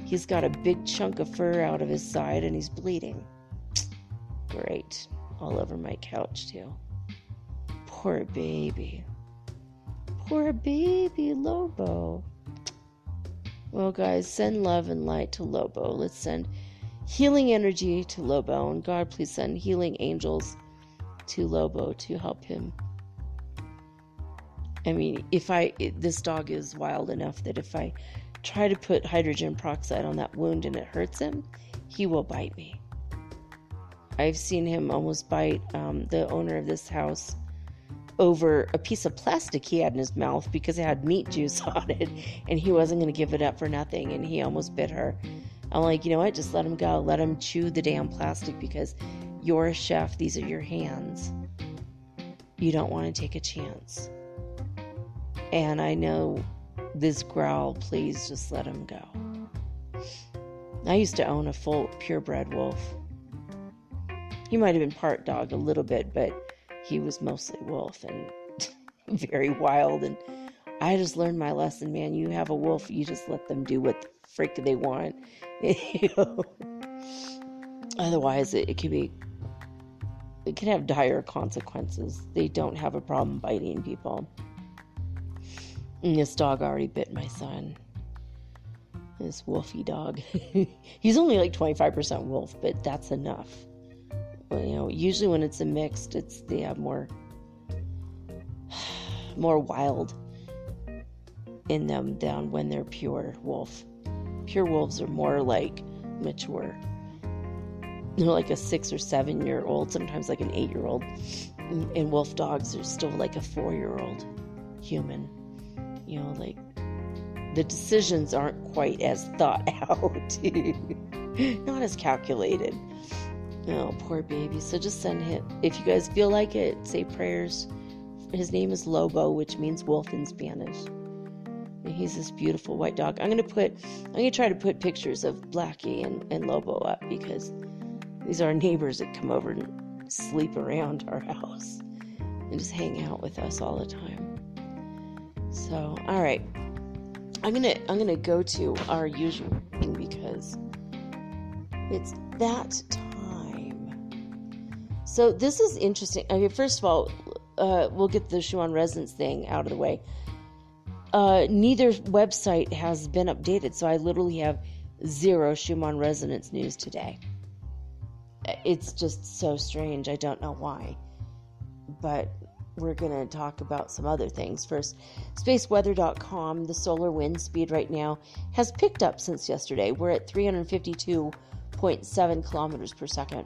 [SPEAKER 1] He's got a big chunk of fur out of his side and he's bleeding. Great. All over my couch too. Poor baby. Poor baby Lobo. Well, guys, send love and light to Lobo. Let's send healing energy to Lobo. And God, please send healing angels to Lobo to help him. I mean, this dog is wild enough that if I try to put hydrogen peroxide on that wound and it hurts him, he will bite me. I've seen him almost bite the owner of this house over a piece of plastic he had in his mouth because it had meat juice on it, and he wasn't going to give it up for nothing, and he almost bit her. I'm like, you know what? Just let him go. Let him chew the damn plastic because you're a chef. These are your hands. You don't want to take a chance. And I know this growl, please just let him go. I used to own a full purebred wolf. He might have been part dog a little bit, but he was mostly wolf and very wild. And I just learned my lesson, man. You have a wolf, you just let them do what the frick they want. You know? Otherwise, it can have dire consequences. They don't have a problem biting people. And this dog already bit my son. This wolfy dog. He's only like 25% wolf, but that's enough. Well, you know, usually when it's a mixed, they have more wild in them than when they're pure wolf. Pure wolves are more like mature. They're like a 6 or 7 year old, sometimes like an 8-year-old. And wolf dogs are still like a 4-year-old human. You know, like the decisions aren't quite as thought out, not as calculated. Oh, poor baby. So just send him, if you guys feel like it, say prayers. His name is Lobo, which means wolf in Spanish. And he's this beautiful white dog. I'm gonna try to put pictures of Blackie and Lobo up because these are neighbors that come over and sleep around our house and just hang out with us all the time. So, all right, I'm gonna go to our usual thing because it's that time. So this is interesting. Okay, first of all, we'll get the Schumann Resonance thing out of the way. Neither website has been updated, so I literally have 0 Schumann Resonance news today. It's just so strange. I don't know why, but we're going to talk about some other things. First, spaceweather.com, the solar wind speed right now has picked up since yesterday. We're at 352.7 kilometers per second.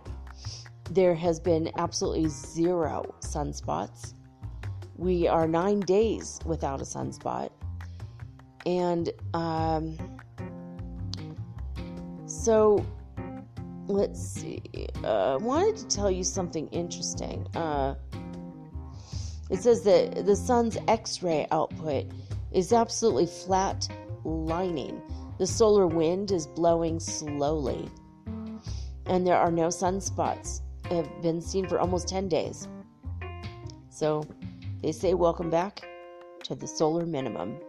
[SPEAKER 1] There has been absolutely 0 sunspots. We are 9 days without a sunspot. And so let's see. I wanted to tell you something interesting. It says that the sun's X-ray output is absolutely flat lining. The solar wind is blowing slowly. And there are no sunspots. Have been seen for almost 10 days. So they say welcome back to the solar minimum.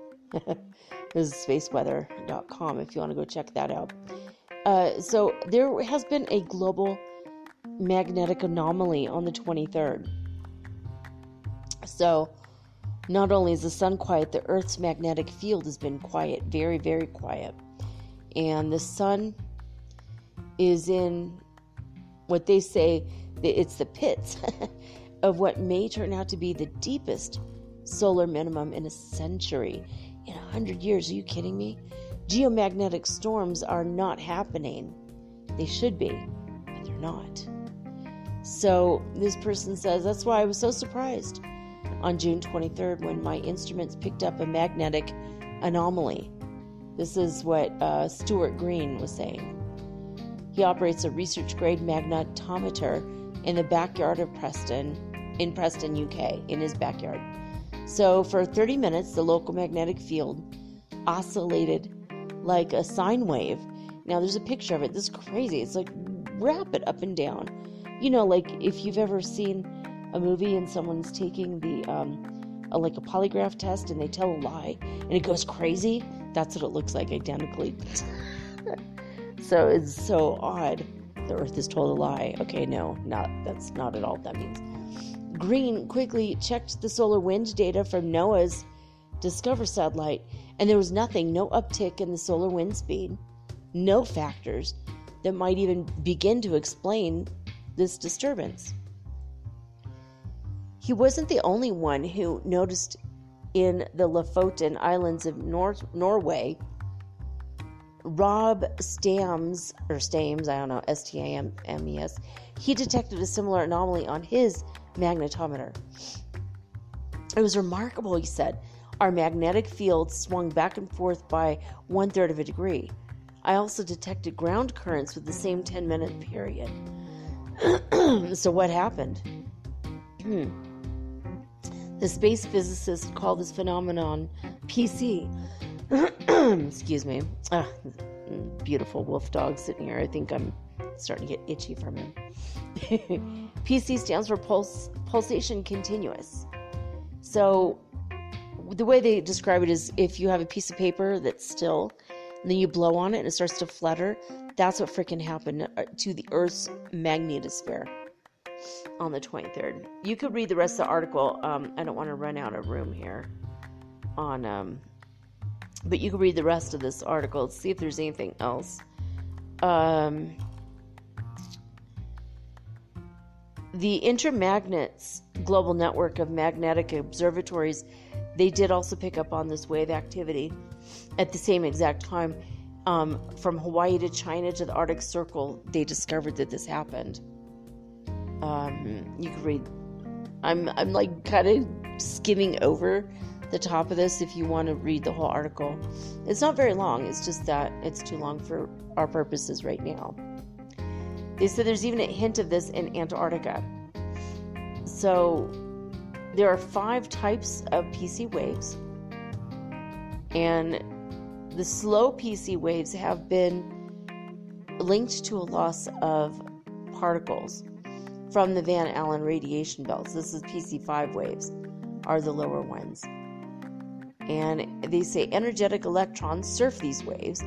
[SPEAKER 1] This is spaceweather.com if you want to go check that out. So there has been a global magnetic anomaly on the 23rd. So not only is the sun quiet, the Earth's magnetic field has been quiet, very, very quiet. And the sun is in what they say, it's the pits of what may turn out to be the deepest solar minimum in a century. In 100 years, are you kidding me? Geomagnetic storms are not happening. They should be, but they're not. So this person says, that's why I was so surprised on June 23rd when my instruments picked up a magnetic anomaly. This is what Stuart Green was saying. He operates a research-grade magnetometer in the backyard of Preston, UK, in his backyard. So for 30 minutes, the local magnetic field oscillated like a sine wave. Now there's a picture of it. This is crazy. It's like rapid up and down. You know, like if you've ever seen a movie and someone's taking the like a polygraph test and they tell a lie and it goes crazy, that's what it looks like identically. So it's so odd. The Earth is told a lie. Okay, no, that's not at all what that means. Green quickly checked the solar wind data from NOAA's Discover satellite, and there was nothing, no uptick in the solar wind speed, no factors that might even begin to explain this disturbance. He wasn't the only one who noticed in the Lofoten Islands of Norway. Rob Stames, I don't know, Stames, he detected a similar anomaly on his magnetometer. It was remarkable, he said. Our magnetic field swung back and forth by 1/3 of a degree. I also detected ground currents with the same 10-minute period. So what happened? The space physicists call this phenomenon PC. Excuse me. Beautiful wolf dog sitting here. I think I'm starting to get itchy from him. PC stands for pulsation continuous. So the way they describe it is if you have a piece of paper that's still, and then you blow on it and it starts to flutter, that's what freaking happened to the Earth's magnetosphere on the 23rd. You could read the rest of the article. I don't want to run out of room here on but you can read the rest of this article, see if there's anything else. The Intermagnets global network of magnetic observatories, they did also pick up on this wave activity at the same exact time. From Hawaii to China to the Arctic Circle, they discovered that this happened. You can read. I'm like kind of skimming over the top of this if you want to read the whole article. It's not very long. It's just that it's too long for our purposes right now. They said there's even a hint of this in Antarctica. So there are 5 types of PC waves, and the slow PC waves have been linked to a loss of particles from the Van Allen radiation belts. This is PC5 waves, are the lower ones. And they say energetic electrons surf these waves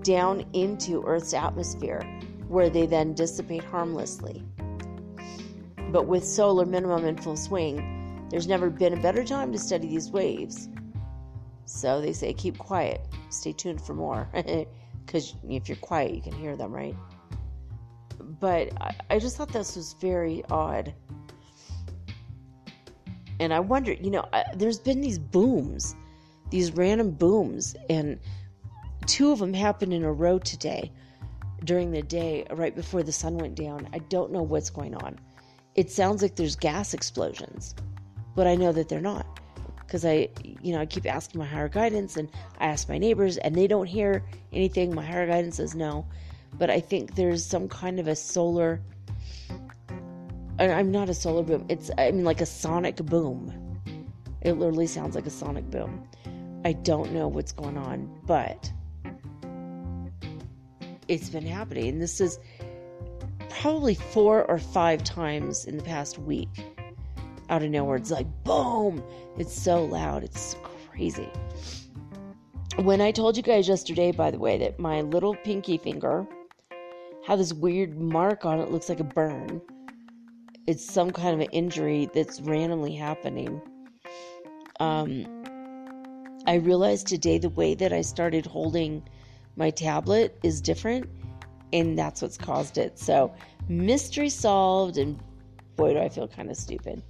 [SPEAKER 1] down into Earth's atmosphere, where they then dissipate harmlessly. But with solar minimum in full swing, there's never been a better time to study these waves. So they say keep quiet, stay tuned for more, because if you're quiet you can hear them, right? But I just thought this was very odd. And I wonder, there's been these booms, these random booms, and 2 of them happened in a row today, during the day, right before the sun went down. I don't know what's going on. It sounds like there's gas explosions, but I know that they're not, because I keep asking my higher guidance, and I ask my neighbors, and they don't hear anything. My higher guidance says no, but I think there's some kind of a solar, I'm not a solar boom, like a sonic boom. It literally sounds like a sonic boom. I don't know what's going on, but it's been happening. And this is probably 4 or 5 times in the past week out of nowhere. It's like, boom! It's so loud. It's crazy. When I told you guys yesterday, by the way, that my little pinky finger had this weird mark on it, looks like a burn. It's some kind of an injury that's randomly happening. I realized today the way that I started holding my tablet is different, and that's what's caused it. So, mystery solved, and boy, do I feel kind of stupid.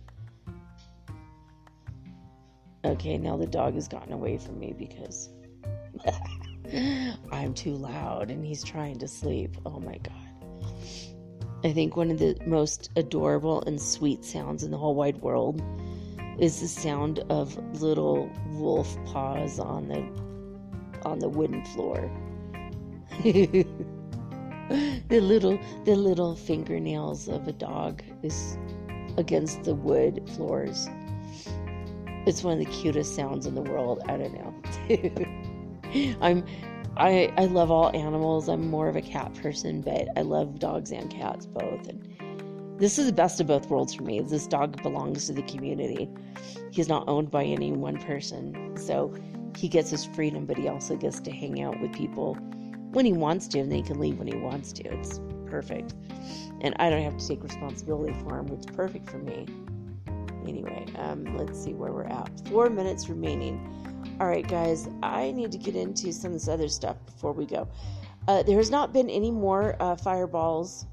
[SPEAKER 1] Okay, now the dog has gotten away from me because I'm too loud and he's trying to sleep. Oh my God. I think one of the most adorable and sweet sounds in the whole wide world is the sound of little wolf paws on the wooden floor. the little fingernails of a dog is against the wood floors. It's one of the cutest sounds in the world. I don't know. I love all animals. I'm more of a cat person, but I love dogs and cats both. And this is the best of both worlds for me. This dog belongs to the community. He's not owned by any one person. So he gets his freedom, but he also gets to hang out with people when he wants to, and then he can leave when he wants to. It's perfect. And I don't have to take responsibility for him, which is perfect for me. Anyway, let's see where we're at. 4 minutes remaining. All right, guys, I need to get into some of this other stuff before we go. There has not been any more fireballs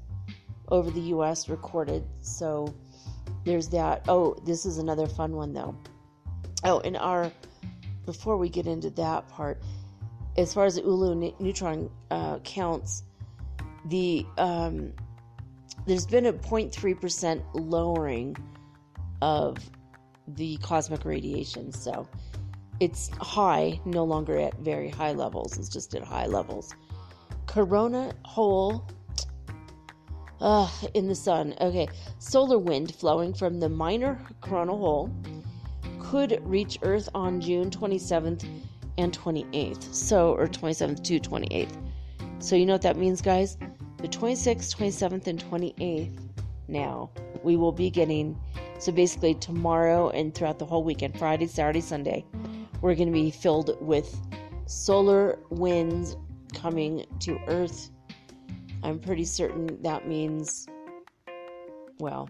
[SPEAKER 1] over the U.S. recorded, so there's that. Oh, this is another fun one, though. Oh, before we get into that part, as far as the ULU neutron counts, there's been a 0.3% lowering of the cosmic radiation, so it's high, no longer at very high levels. It's just at high levels. Corona hole in the sun. Okay, solar wind flowing from the minor coronal hole could reach Earth on June 27th and 28th. Or 27th to 28th. So you know what that means, guys? The 26th, 27th, and 28th now we will be getting. So basically tomorrow and throughout the whole weekend, Friday, Saturday, Sunday, we're going to be filled with solar winds coming to Earth. I'm pretty certain that means, well,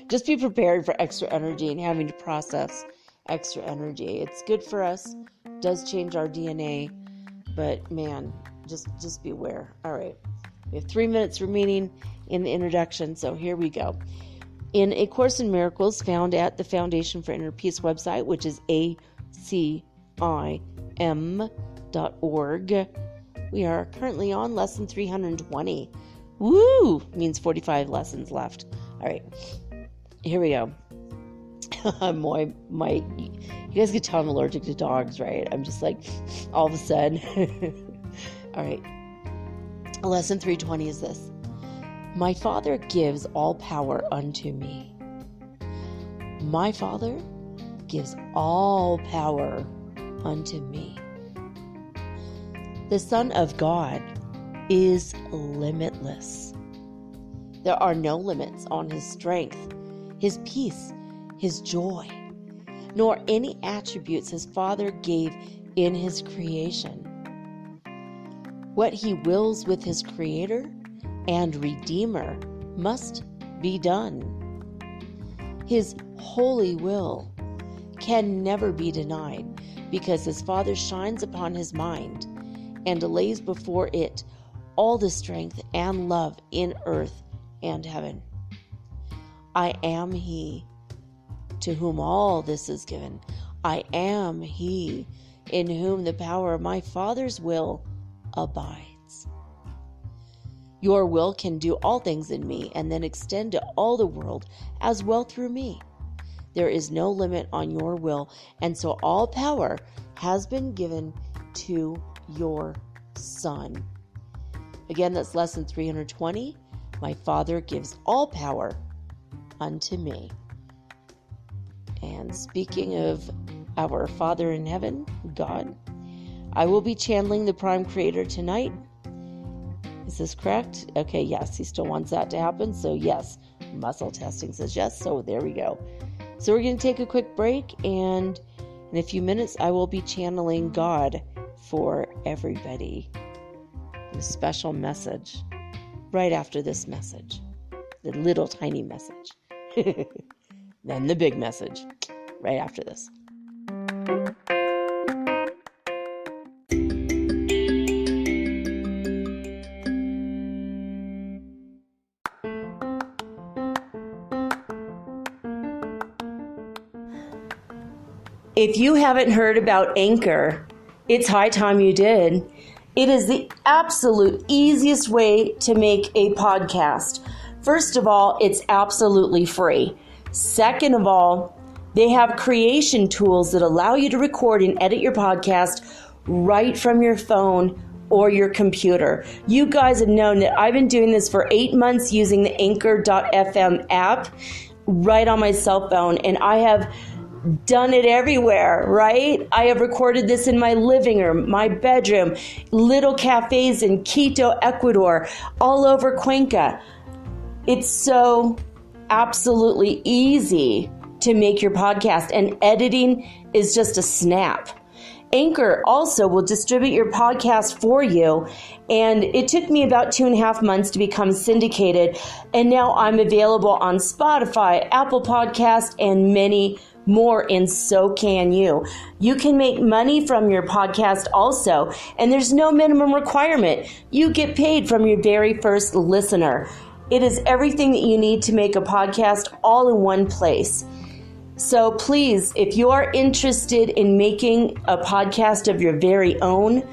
[SPEAKER 1] just be prepared for extra energy and having to process extra energy. It's good for us, does change our DNA, but man, just be aware. All right, we have 3 minutes remaining in the introduction, so here we go. In A Course in Miracles, found at the Foundation for Inner Peace website, which is acim.org, we are currently on lesson 320. Woo! Means 45 lessons left. All right, here we go. You guys can tell I'm allergic to dogs, right? I'm just like, all of a sudden. All right. Lesson 320 is this. My Father gives all power unto me. My Father gives all power unto me. The Son of God is limitless. There are no limits on His strength, His peace, His joy, nor any attributes His Father gave in His creation. What He wills with His Creator and Redeemer must be done. His holy will can never be denied because His Father shines upon His mind and lays before it all the strength and love in earth and heaven. I am He to whom all this is given. I am He in whom the power of my Father's will abides. Your will can do all things in me and then extend to all the world as well through me. There is no limit on your will, and so all power has been given to your Son. Again, that's lesson 320. My Father gives all power unto me. And speaking of our Father in heaven, God, I will be channeling the Prime Creator tonight. Is this correct? Okay, yes, he still wants that to happen. So yes, Muscle testing says yes, so there we go. So we're going to take a quick break, and in a few minutes I will be channeling God for everybody. A special message right after this message. The little tiny message. Then the big message right after this. If you haven't heard about Anchor, it's high time you did. It is the absolute easiest way to make a podcast. First of all, it's absolutely free. Second of all, they have creation tools that allow you to record and edit your podcast right from your phone or your computer. You guys have known that I've been doing this for 8 months using the Anchor.fm app right on my cell phone, and I have done it everywhere, right? I have recorded this in my living room, my bedroom, little cafes in Quito, Ecuador, all over Cuenca. It's so absolutely easy to make your podcast, and editing is just a snap. Anchor also will distribute your podcast for you, and it took me about 2.5 months to become syndicated, and now I'm available on Spotify, Apple Podcasts, and many more, and so can you. You can make money from your podcast also, and there's no minimum requirement. You get paid from your very first listener. It is everything that you need to make a podcast all in one place. So please, if you are interested in making a podcast of your very own,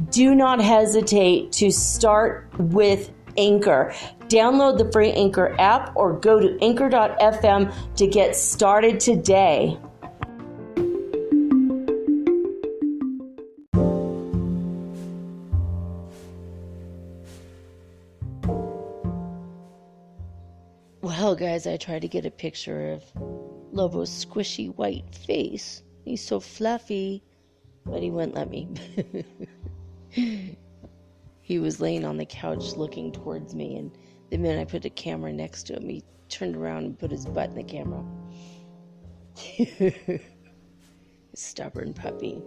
[SPEAKER 1] do not hesitate to start with Anchor. Download the free Anchor app or go to anchor.fm to get started today. Well, guys, I tried to get a picture of Lobo's squishy white face. He's so fluffy, but he wouldn't let me. He was laying on the couch looking towards me, and the minute I put the camera next to him, he turned around and put his butt in the camera. Stubborn puppy.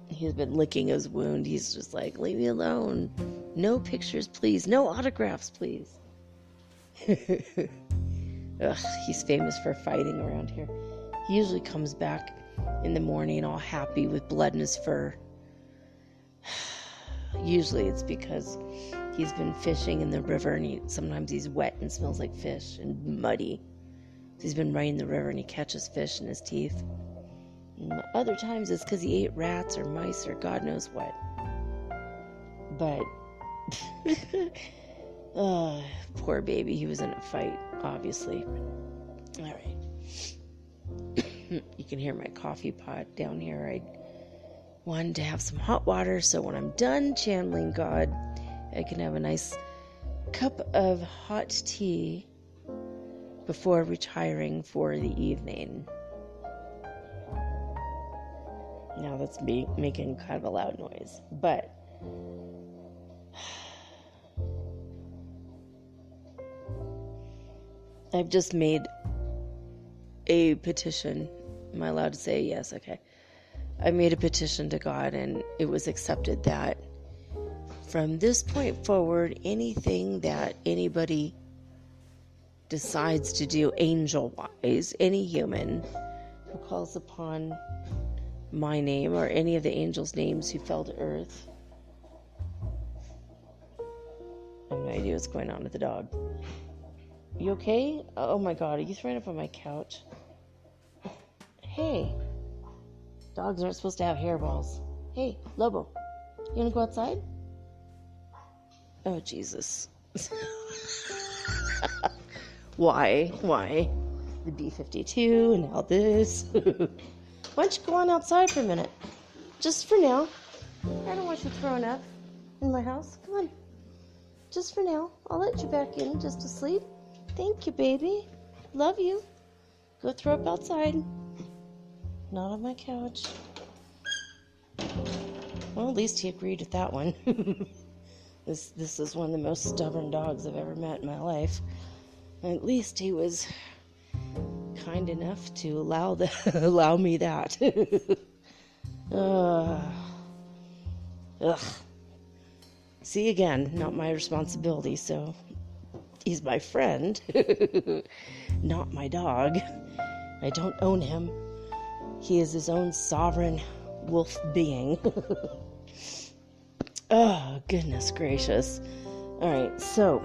[SPEAKER 1] He's been licking his wound. He's just like, leave me alone. No pictures, please. No autographs, please. Ugh, he's famous for fighting around here. He usually comes back in the morning all happy with blood in his fur. Usually it's because he's been fishing in the river, and sometimes he's wet and smells like fish and muddy. He's been right in the river and he catches fish in his teeth. And other times it's because he ate rats or mice or God knows what. But poor baby, he was in a fight, obviously. All right. You can hear my coffee pot down here. I wanted to have some hot water, so when I'm done channeling God, I can have a nice cup of hot tea before retiring for the evening. Now that's me making kind of a loud noise, but I've just made a petition. Am I allowed to say yes? Okay. I made a petition to God, and it was accepted that from this point forward, anything that anybody decides to do angel-wise, any human who calls upon my name or any of the angels' names who fell to earth. I have no idea what's going on with the dog. You okay? Oh my God, are you throwing up on my couch? Hey. Dogs aren't supposed to have hairballs. Hey, Lobo, you want to go outside? Oh, Jesus. Why? The B-52 and now this. Why don't you go on outside for a minute? Just for now. I don't want you throwing up in my house. Come on. Just for now. I'll let you back in just to sleep. Thank you, baby. Love you. Go throw up outside. Not on my couch. Well, at least he agreed with that one. This is one of the most stubborn dogs I've ever met in my life. At least he was kind enough to allow me that. Ugh. See, again, not my responsibility, so he's my friend, not my dog. I don't own him. He is his own sovereign wolf being. Oh, goodness gracious. Alright, so...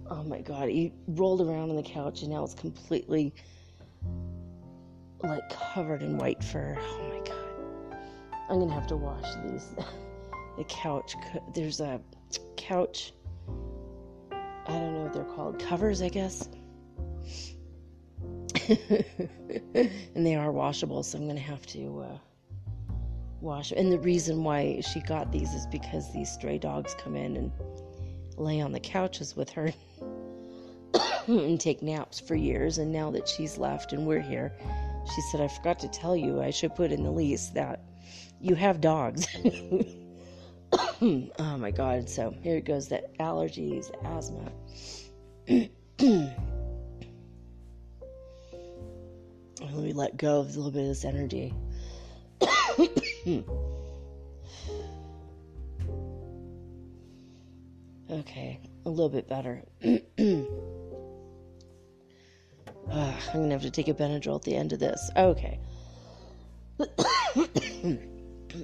[SPEAKER 1] Oh my god, he rolled around on the couch and now it's completely, like, covered in white fur. Oh my god. I'm gonna have to wash these. The couch, there's a couch, I don't know what they're called, covers, I guess. And they are washable, so I'm gonna have to wash. And the reason why she got these is because these stray dogs come in and lay on the couches with her and take naps for years. And now that she's left and we're here, she said, I forgot to tell you, I should put in the lease that you have dogs. Oh my god. So here it goes, the allergies, asthma. Let me let go of a little bit of this energy. Okay, a little bit better. I'm gonna have to take a Benadryl at the end of this. Okay.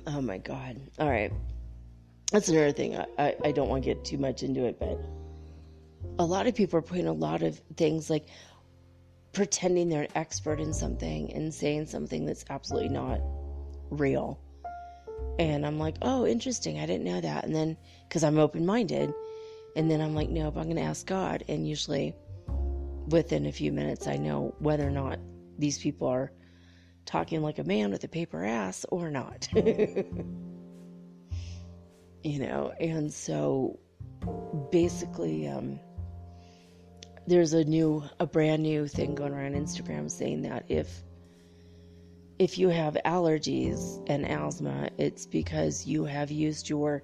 [SPEAKER 1] Oh my god. Alright. That's another thing. I don't want to get too much into it, but a lot of people are putting a lot of things like pretending they're an expert in something and saying something that's absolutely not real. And I'm like, oh, interesting. I didn't know that. And then, because I'm open-minded, and then I'm like, nope, I'm going to ask God. And usually within a few minutes, I know whether or not these people are talking like a man with a paper ass or not. You know, and so basically, there's a brand new thing going around Instagram saying that if you have allergies and asthma, it's because you have used your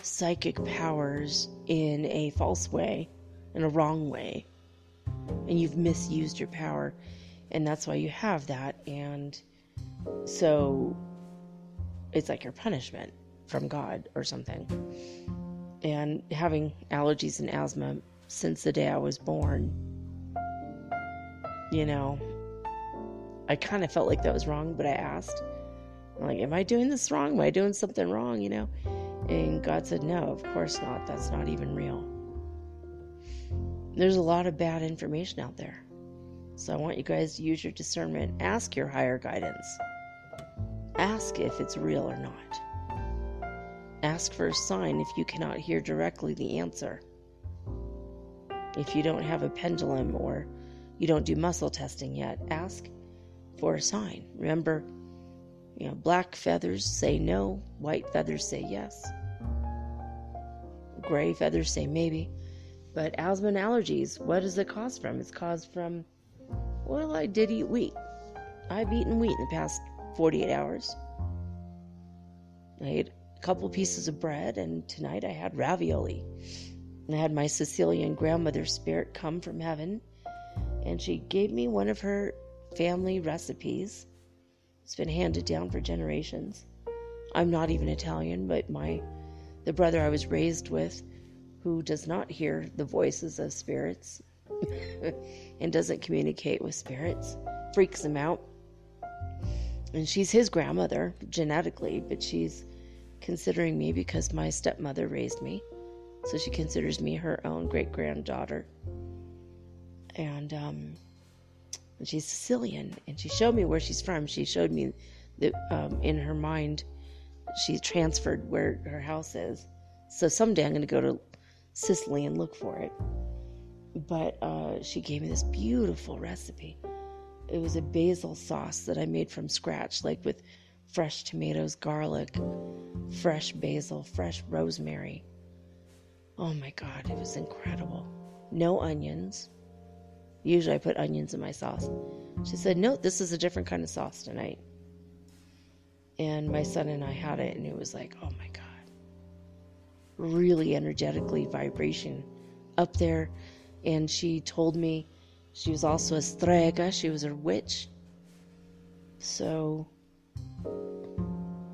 [SPEAKER 1] psychic powers in a false way, in a wrong way, and you've misused your power, and that's why you have that. And so it's like your punishment from God or something. And having allergies and asthma since the day I was born, you know, I kind of felt like that was wrong, but I asked, I'm like, am I doing this wrong? Am I doing something wrong, you know? And God said, no, of course not. That's not even real. There's a lot of bad information out there. So I want you guys to use your discernment. Ask your higher guidance. Ask if it's real or not. Ask for a sign if you cannot hear directly the answer. If you don't have a pendulum or you don't do muscle testing yet, ask for a sign. Remember, you know, black feathers say no, white feathers say yes, gray feathers say maybe. But asthma and allergies, what is it caused from? It's caused from, well, I did eat wheat. I've eaten wheat in the past 48 hours. I ate a couple pieces of bread, and tonight I had ravioli. And I had my Sicilian grandmother's spirit come from heaven, and she gave me one of her family recipes. It's been handed down for generations. I'm not even Italian, but the brother I was raised with, who does not hear the voices of spirits and doesn't communicate with spirits, freaks him out. And she's his grandmother genetically, but she's considering me because my stepmother raised me. So she considers me her own great-granddaughter. And she's Sicilian, and she showed me where she's from. She showed me that in her mind, she transferred where her house is. So someday I'm going to go to Sicily and look for it. But she gave me this beautiful recipe. It was a basil sauce that I made from scratch, like with fresh tomatoes, garlic, fresh basil, fresh rosemary. Oh my God, it was incredible. No onions. Usually I put onions in my sauce. She said, no, this is a different kind of sauce tonight. And my son and I had it, and it was like, oh my God. Really energetically up there, and she told me she was also a strega, she was a witch. So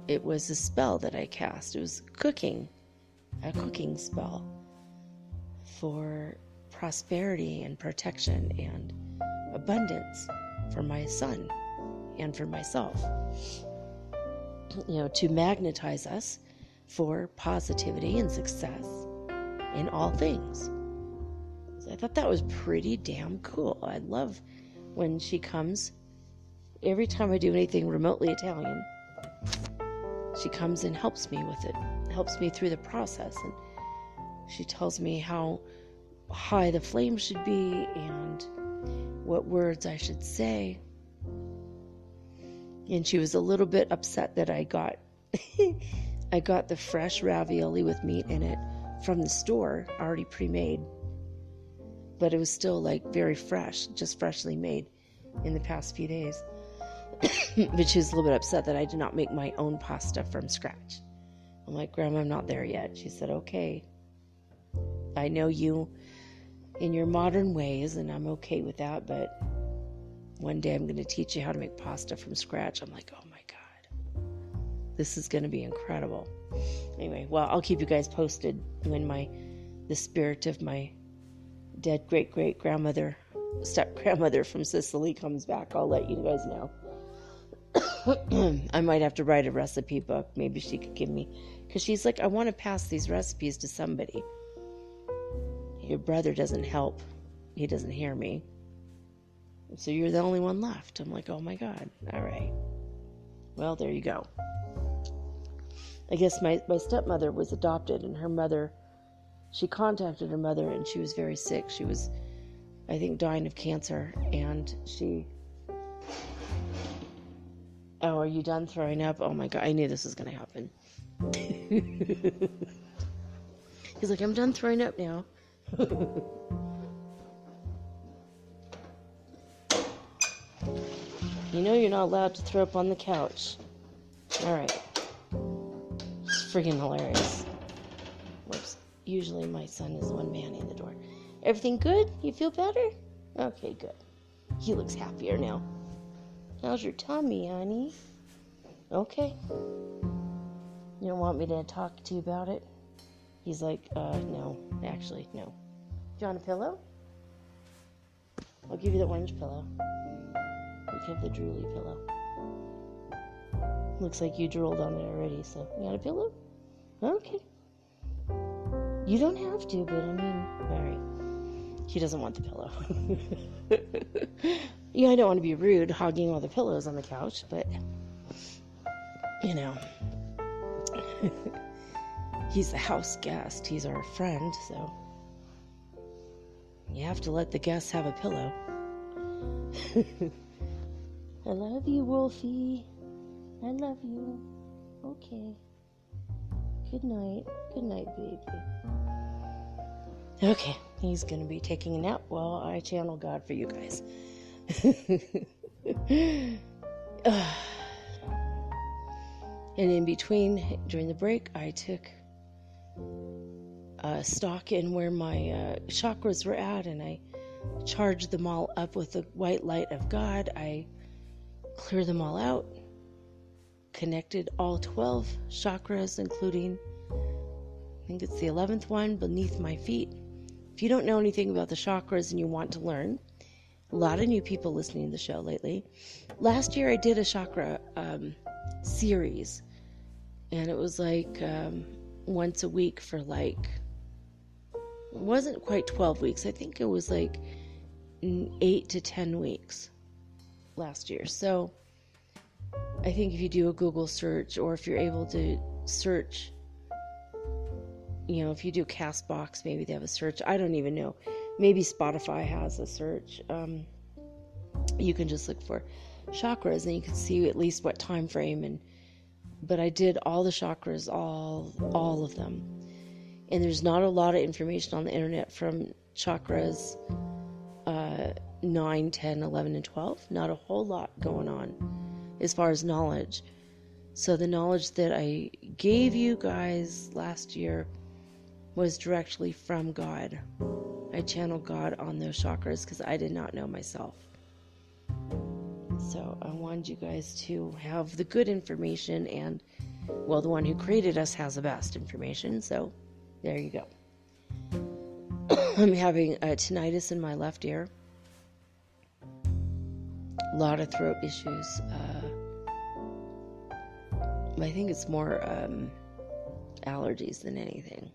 [SPEAKER 1] it was a spell that I cast. It was a cooking spell for prosperity and protection and abundance for my son and for myself. To magnetize us for positivity and success in all things. So I thought that was pretty damn cool. I love when she comes. Every time I do anything remotely Italian, she comes and helps me with it, helps me through the process, and she tells me how high the flame should be and what words I should say. And she was a little bit upset that I got the fresh ravioli with meat in it from the store, already pre-made. But it was still like very fresh, just freshly made in the past few days. But she was a little bit upset that I did not make my own pasta from scratch. I'm like, Grandma, I'm not there yet. She said, okay. I know you in your modern ways, and I'm okay with that, but one day I'm going to teach you how to make pasta from scratch. I'm like, oh my God, this is going to be incredible. Anyway, well, I'll keep you guys posted when the spirit of my dead great-great-grandmother, step-grandmother from Sicily comes back. I'll let you guys know. I might have to write a recipe book. Maybe she could give me, because she's like, I want to pass these recipes to somebody. Your brother doesn't help. He doesn't hear me. So you're the only one left. I'm like, oh my God. All right. Well, there you go. I guess my stepmother was adopted, and her mother, she contacted her mother, and she was very sick. She was, I think, dying of cancer, and she... Oh, are you done throwing up? Oh my God, I knew this was going to happen. He's like, I'm done throwing up now. You know you're not allowed to throw up on the couch. All right. It's freaking hilarious. Whoops. Usually my son is the one manning the door. Everything good? You feel better? Okay, good. He looks happier now. How's your tummy, honey? Okay. You don't want me to talk to you about it? He's like, no. Actually, no. Do you want a pillow? I'll give you the orange pillow. You can have the drooly pillow. Looks like you drooled on it already, so you got a pillow? Okay. You don't have to, but I mean, alright. He doesn't want the pillow. Yeah, I don't want to be rude hogging all the pillows on the couch, but he's a house guest. He's our friend, so you have to let the guests have a pillow. I love you, Wolfie. I love you. Okay. Good night. Good night, baby. Okay, he's going to be taking a nap while I channel God for you guys. And in between, during the break, I took stock in where my chakras were at, and I charged them all up with the white light of God. I cleared them all out, connected all 12 chakras, including, I think it's the 11th one, beneath my feet. If you don't know anything about the chakras and you want to learn, a lot of new people listening to the show lately. Last year I did a chakra series, and it was like once a week for like, it wasn't quite 12 weeks. I think it was like 8 to 10 weeks last year. So I think if you do a Google search, or if you're able to search, if you do Castbox, maybe they have a search. I don't even know. Maybe Spotify has a search. You can just look for chakras, and you can see at least what time frame. But I did all the chakras, all of them. And there's not a lot of information on the internet from chakras 9, 10, 11, and 12. Not a whole lot going on as far as knowledge. So the knowledge that I gave you guys last year was directly from God. I channeled God on those chakras because I did not know myself. So I wanted you guys to have the good information, and, well, the one who created us has the best information, so there you go. I'm having tinnitus in my left ear. A lot of throat issues. I think it's more allergies than anything.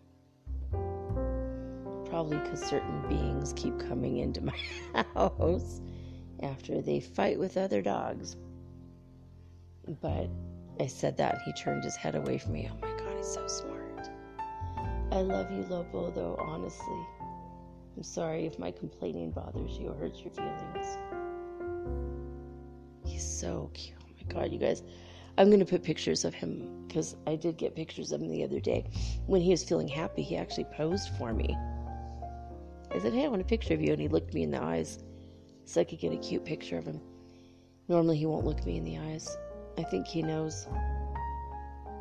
[SPEAKER 1] Probably because certain beings keep coming into my house after they fight with other dogs. But I said that and he turned his head away from me. Oh my God, he's so smart. I love you, Lobo, though, honestly. I'm sorry if my complaining bothers you or hurts your feelings. He's so cute. Oh my God, you guys. I'm going to put pictures of him because I did get pictures of him the other day. When he was feeling happy, he actually posed for me. I said, hey, I want a picture of you. And he looked me in the eyes so I could get a cute picture of him. Normally, he won't look me in the eyes. I think he knows.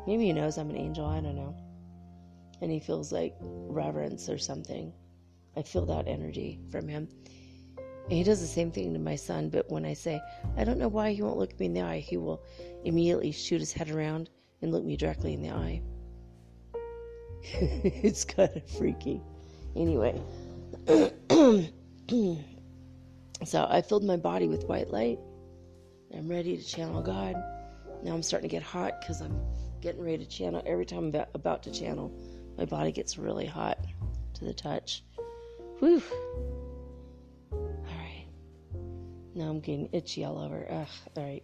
[SPEAKER 1] Maybe he knows I'm an angel. I don't know. And he feels like reverence or something. I feel that energy from him. And he does the same thing to my son, but when I say, I don't know why he won't look me in the eye, he will immediately shoot his head around and look me directly in the eye. It's kind of freaky. Anyway. So I filled my body with white light. I'm ready to channel God. Now I'm starting to get hot because I'm getting ready to channel. Every time I'm about to channel, my body gets really hot to the touch. Whew. Now I'm getting itchy all over. Ugh, all right.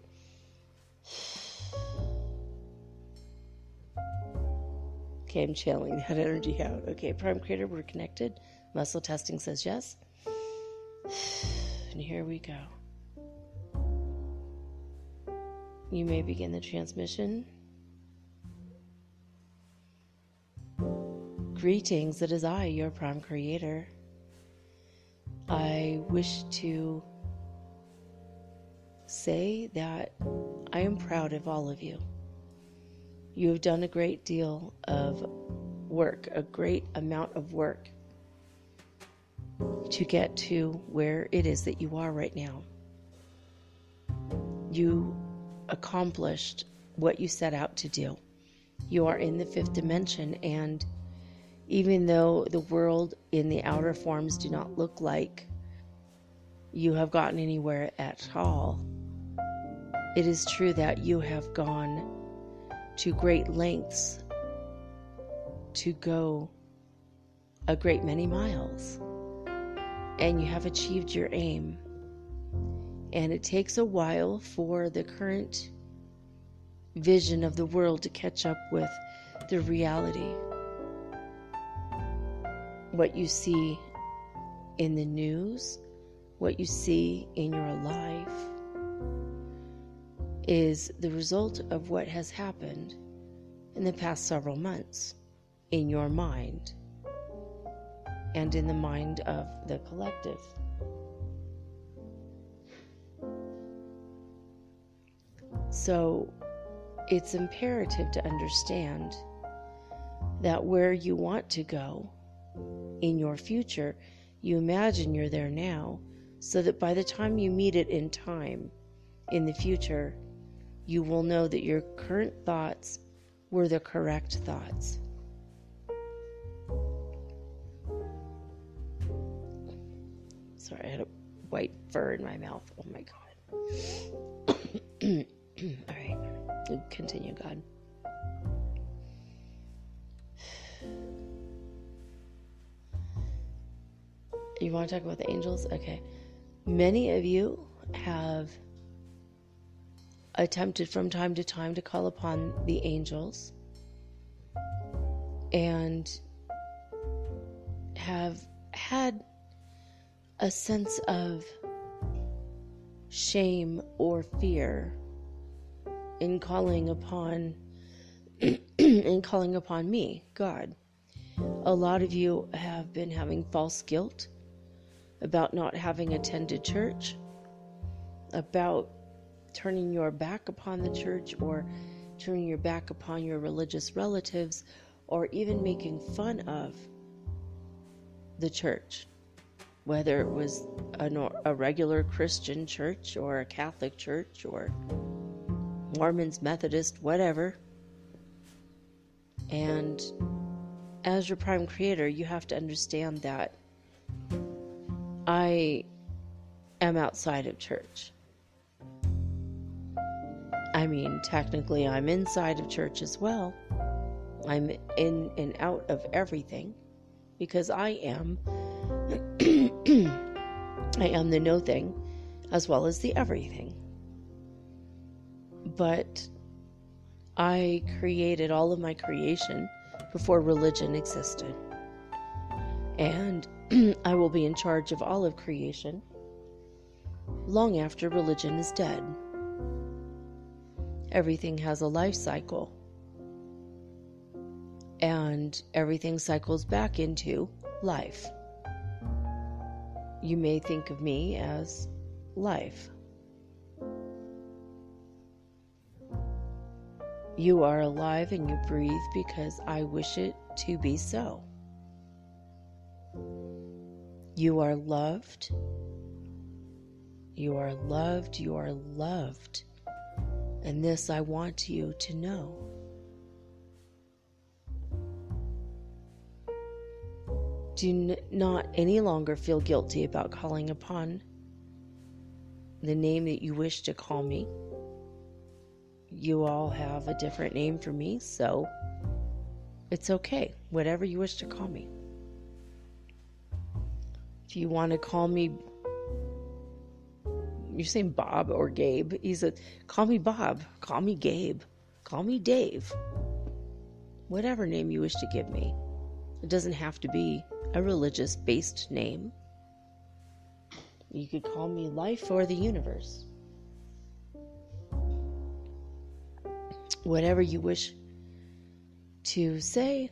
[SPEAKER 1] Okay, I'm channeling that energy out. Okay, Prime Creator, we're connected. Muscle testing says yes. And here we go. You may begin the transmission. Greetings, it is I, your Prime Creator. I wish to say that I am proud of all of you. You have done a great deal of work, a great amount of work to get to where it is that you are right now. You accomplished what you set out to do. You are in the fifth dimension, and even though the world in the outer forms do not look like you have gotten anywhere at all, it is true that you have gone to great lengths to go a great many miles, and you have achieved your aim. And it takes a while for the current vision of the world to catch up with the reality. What you see in the news, what you see in your life, is the result of what has happened in the past several months in your mind and in the mind of the collective. So it's imperative to understand that where you want to go in your future, you imagine you're there now, so that by the time you meet it in time, in the future, you will know that your current thoughts were the correct thoughts. Sorry, I had a white fur in my mouth. Oh my God. All right, continue, God. You want to talk about the angels? Okay. Many of you have attempted from time to time to call upon the angels and have had a sense of shame or fear in calling upon me, God. A lot of you have been having false guilt about not having attended church, about turning your back upon the church, or turning your back upon your religious relatives, or even making fun of the church, whether it was a regular Christian church or a Catholic church or Mormons, Methodist, whatever. And as your prime creator, you have to understand that I am outside of church. I mean, technically, I'm inside of church as well. I'm in and out of everything because I am the no thing as well as the everything. But I created all of my creation before religion existed. And I will be in charge of all of creation long after religion is dead. Everything has a life cycle. And everything cycles back into life. You may think of me as life. You are alive and you breathe because I wish it to be so. You are loved. You are loved. You are loved. And this I want you to know. Do not any longer feel guilty about calling upon the name that you wish to call me. You all have a different name for me, so it's okay. Whatever you wish to call me. If you want to call me, you're saying Bob or Gabe. He said, call me Bob, call me Gabe, call me Dave. Whatever name you wish to give me. It doesn't have to be a religious-based name. You could call me Life or the Universe. Whatever you wish to say,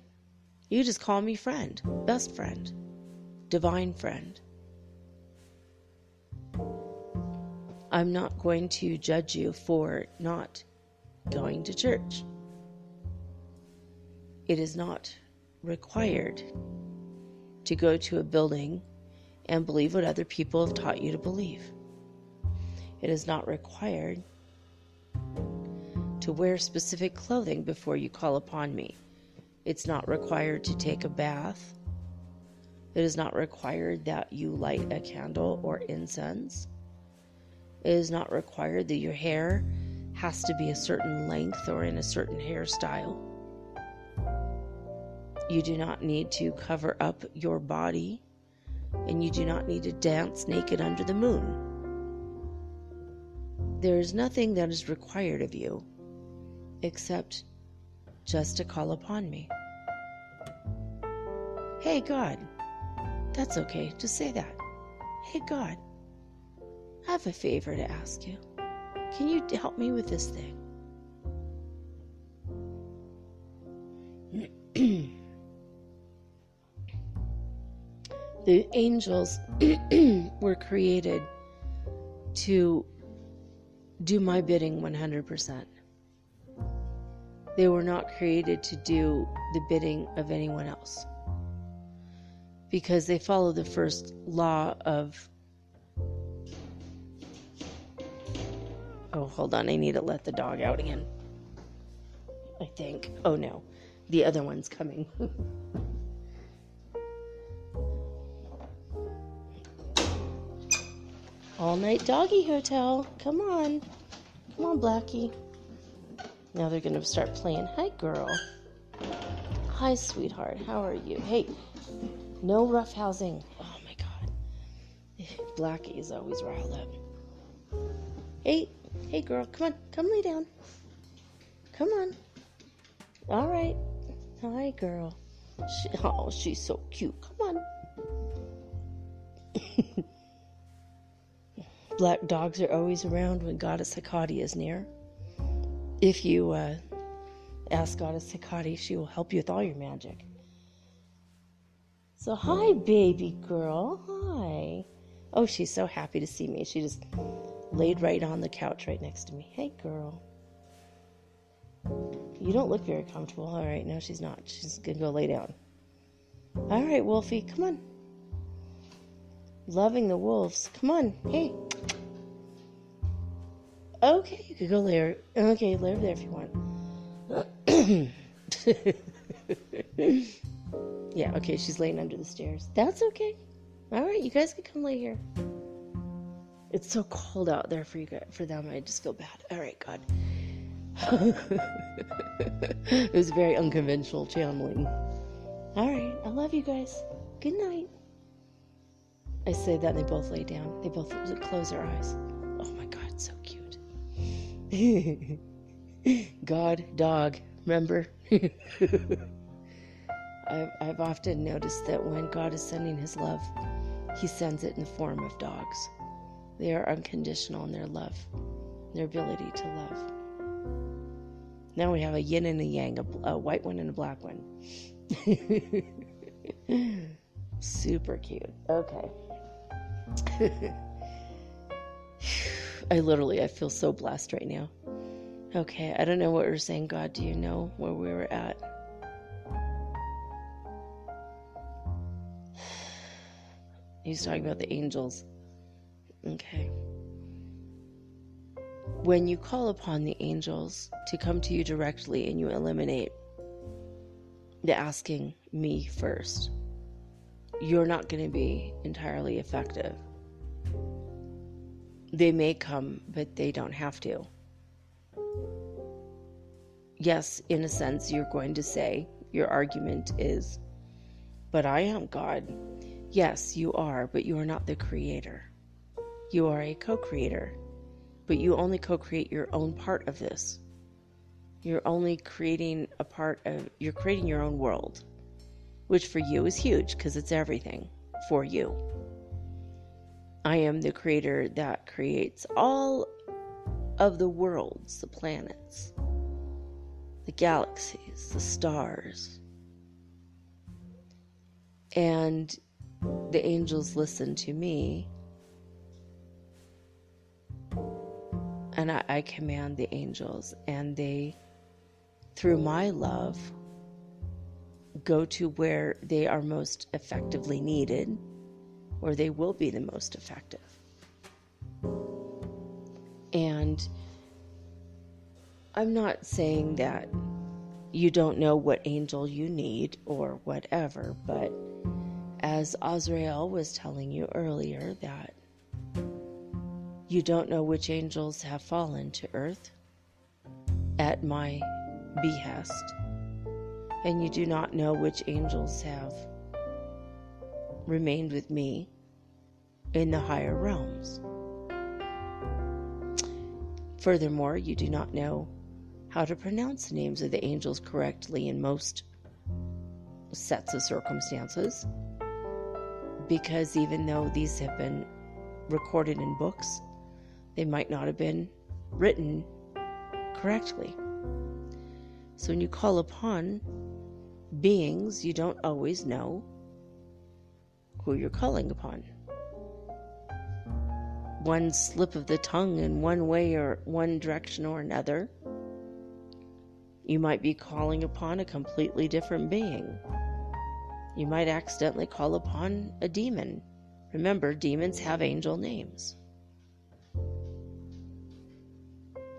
[SPEAKER 1] you just call me friend, best friend, divine friend. I'm not going to judge you for not going to church. It is not required to go to a building and believe what other people have taught you to believe. It is not required to wear specific clothing before you call upon me. It's not required to take a bath. It is not required that you light a candle or incense. It is not required that your hair has to be a certain length or in a certain hairstyle. You do not need to cover up your body, and you do not need to dance naked under the moon. There is nothing that is required of you except just to call upon me. Hey, God. That's okay. Just say that. Hey, God. I have a favor to ask you. Can you help me with this thing? The angels were created to do my bidding 100%. They were not created to do the bidding of anyone else, because they follow the first law of... Oh, hold on. I need to let the dog out again, I think. Oh, no. The other one's coming. All-night doggy hotel. Come on. Come on, Blackie. Now they're going to start playing. Hi, girl. Hi, sweetheart. How are you? Hey, no roughhousing. Oh, my God. Blackie is always riled up. Hey, girl. Come on. Come lay down. Come on. All right. Hi, girl. She's so cute. Come on. Black dogs are always around when Goddess Hecate is near. If you ask Goddess Hecate, she will help you with all your magic. So, hi, baby girl. Hi. Oh, she's so happy to see me. She just laid right on the couch right next to me. Hey, girl. You don't look very comfortable. All right, no, she's not. She's going to go lay down. All right, Wolfie, come on. Loving the wolves. Come on, hey. Okay, you could go there. Okay, lay over there if you want. Yeah, okay, she's laying under the stairs. That's okay. All right, you guys can come lay here. It's so cold out there for you guys, for them. I just feel bad. All right, God. It was very unconventional channeling. All right, I love you guys. Good night. I say that and they both lay down. They both close their eyes. Oh my God, so cute. God, dog, remember? I've often noticed that when God is sending his love, he sends it in the form of dogs. They are unconditional in their love, their ability to love. Now we have a yin and a yang, a white one and a black one. Super cute. Okay. I feel so blessed right now. Okay, I don't know what we're saying. God, do you know where we were at? He's talking about the angels. Okay. When you call upon the angels to come to you directly and you eliminate the asking me first, you're not going to be entirely effective. They may come, but they don't have to. Yes, in a sense, you're going to say, your argument is, but I am God. Yes, you are, but you are not the creator. You are a co-creator, but you only co-create your own part of this. You're only creating you're creating your own world, which for you is huge because it's everything for you. I am the creator that creates all of the worlds, the planets, the galaxies, the stars. And the angels listen to me, and I command the angels, and they, through my love, go to where they are most effectively needed, or they will be the most effective. And I'm not saying that you don't know what angel you need or whatever, but as Azrael was telling you earlier, that you don't know which angels have fallen to earth at my behest, and you do not know which angels have remained with me in the higher realms. Furthermore, you do not know how to pronounce the names of the angels correctly in most sets of circumstances, because even though these have been recorded in books, they might not have been written correctly. So when you call upon beings, you don't always know who you're calling upon. One slip of the tongue in one way or one direction or another, you might be calling upon a completely different being. You might accidentally call upon a demon. Remember, demons have angel names.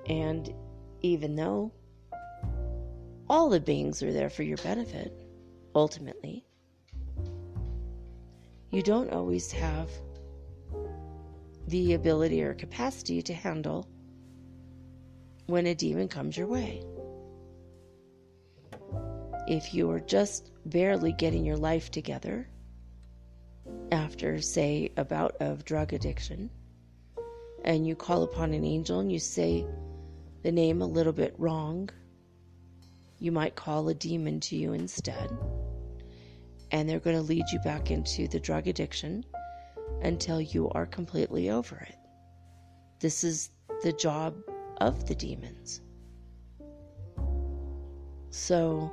[SPEAKER 1] And even though all the beings are there for your benefit, ultimately, you don't always have the ability or capacity to handle when a demon comes your way. If you are just barely getting your life together after, say, a bout of drug addiction, and you call upon an angel and you say the name a little bit wrong, you might call a demon to you instead, and they're going to lead you back into the drug addiction until you are completely over it. This is the job of the demons. So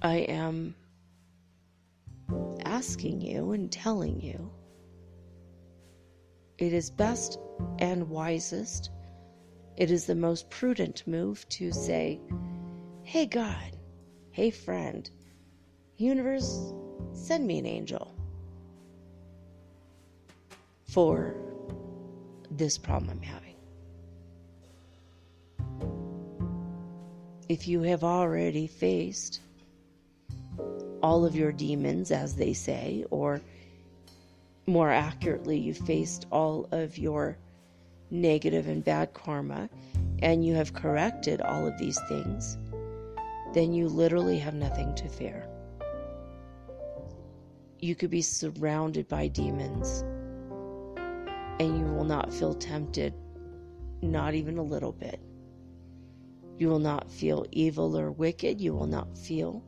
[SPEAKER 1] I am asking you and telling you, it is best and wisest, it is the most prudent move to say, hey God, hey friend, universe, send me an angel. for this problem I'm having. If you have already faced all of your demons, as they say, or more accurately, you faced all of your negative and bad karma, and you have corrected all of these things, then you literally have nothing to fear. You could be surrounded by demons, and you will not feel tempted, not even a little bit. You will not feel evil or wicked. You will not feel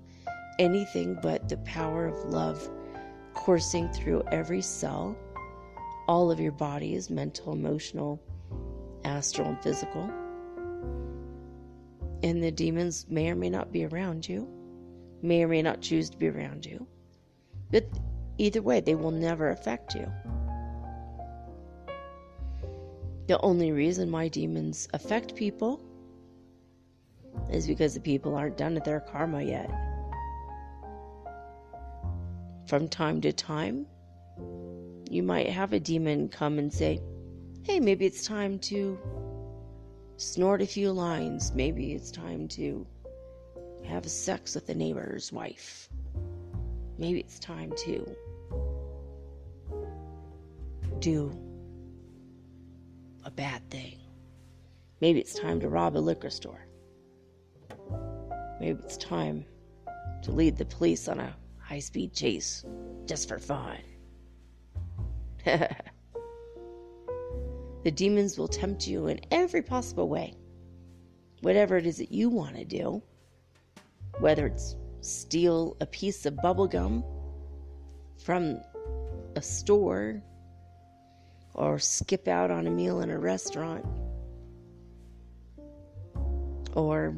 [SPEAKER 1] anything but the power of love coursing through every cell, all of your bodies, mental, emotional, astral, and physical. And the demons may or may not be around you, may or may not choose to be around you. But either way, they will never affect you. The only reason why demons affect people is because the people aren't done with their karma yet. From time to time, you might have a demon come and say, hey, maybe it's time to snort a few lines. Maybe it's time to have sex with the neighbor's wife. Maybe it's time to do a bad thing. Maybe it's time to rob a liquor store. Maybe it's time to lead the police on a high-speed chase just for fun. The demons will tempt you in every possible way. Whatever it is that you want to do, whether it's steal a piece of bubble gum from a store or skip out on a meal in a restaurant or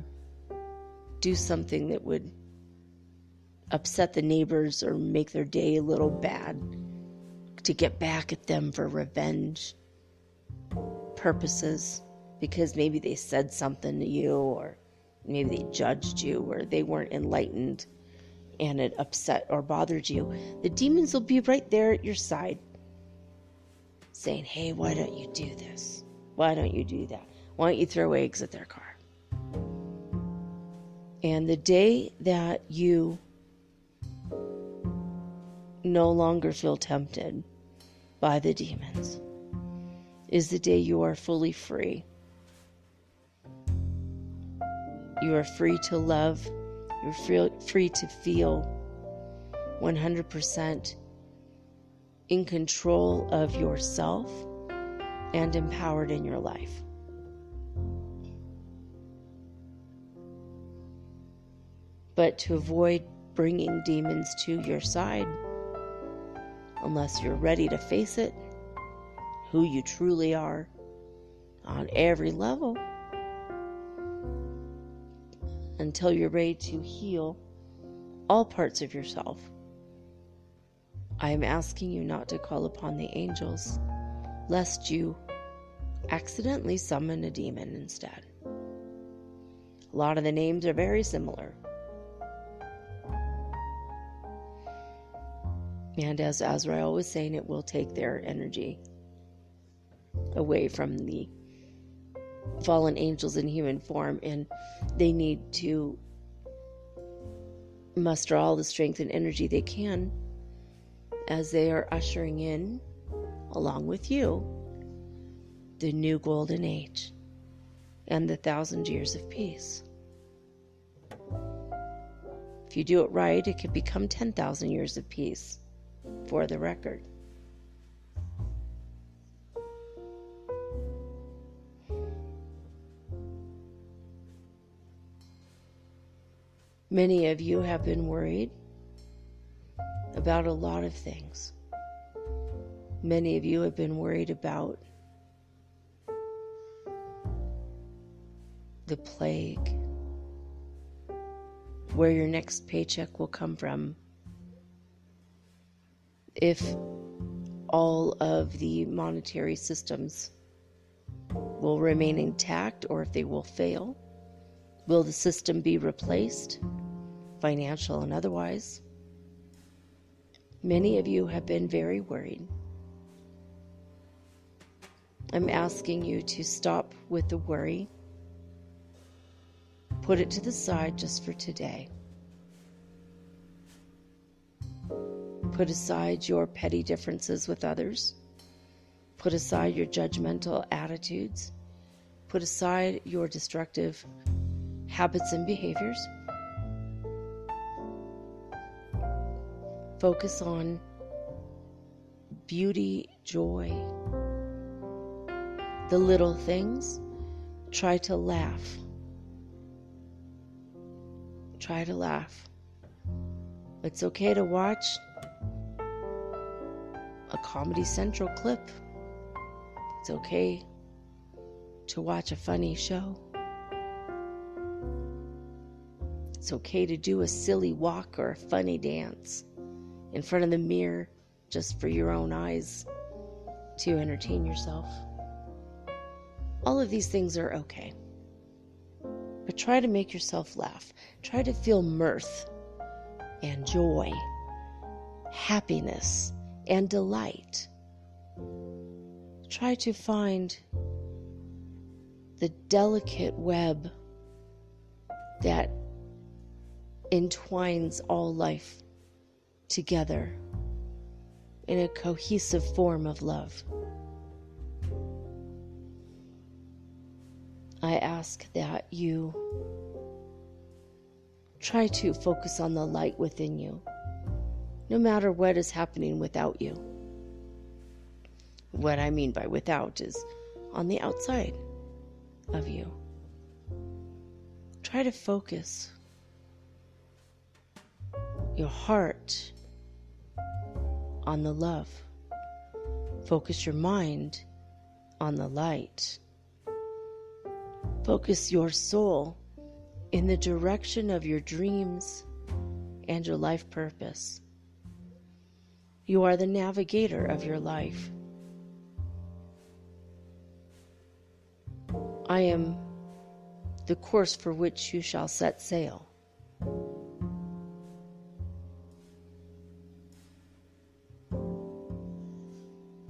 [SPEAKER 1] do something that would upset the neighbors or make their day a little bad to get back at them for revenge purposes, because maybe they said something to you, or maybe they judged you, or they weren't enlightened and it upset or bothered you. The demons will be right there at your side saying, hey, why don't you do this? Why don't you do that? Why don't you throw eggs at their car? And the day that you no longer feel tempted by the demons is the day you are fully free. You are free to love. You're free to feel 100% in control of yourself and empowered in your life. But to avoid bringing demons to your side, unless you're ready to face it, who you truly are on every level, until you're ready to heal all parts of yourself, I am asking you not to call upon the angels, lest you accidentally summon a demon instead. A lot of the names are very similar. And as Azrael was saying, it will take their energy away from the fallen angels in human form, and they need to muster all the strength and energy they can as they are ushering in, along with you, the new golden age and the 1,000 years of peace. If you do it right, it could become 10,000 years of peace, for the record. Many of you have been worried about a lot of things. Many of you have been worried about the plague, where your next paycheck will come from, if all of the monetary systems will remain intact or if they will fail. Will the system be replaced, financial and otherwise? Many of you have been very worried. I'm asking you to stop with the worry. Put it to the side just for today. Put aside your petty differences with others. Put aside your judgmental attitudes. Put aside your destructive habits and behaviors. Focus on beauty, joy, the little things. Try to laugh. Try to laugh. It's okay to watch a Comedy Central clip. It's okay to watch a funny show. It's okay to do a silly walk or a funny dance in front of the mirror just for your own eyes to entertain yourself. All of these things are okay. But try to make yourself laugh. Try to feel mirth and joy, happiness and delight. Try to find the delicate web that entwines all life together in a cohesive form of love. I ask that you try to focus on the light within you, no matter what is happening without you. What I mean by without is on the outside of you. Try to focus your heart on the love. Focus your mind on the light. Focus your soul in the direction of your dreams and your life purpose. You are the navigator of your life. I am the course for which you shall set sail.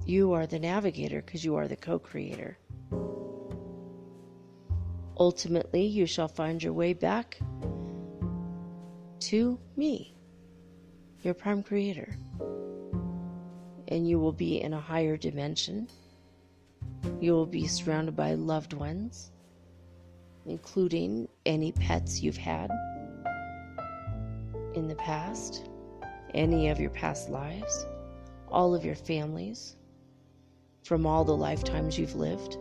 [SPEAKER 1] You are the navigator because you are the co-creator. Ultimately, you shall find your way back to me, your prime creator. And you will be in a higher dimension. You will be surrounded by loved ones, including any pets you've had in the past, any of your past lives, all of your families, from all the lifetimes you've lived.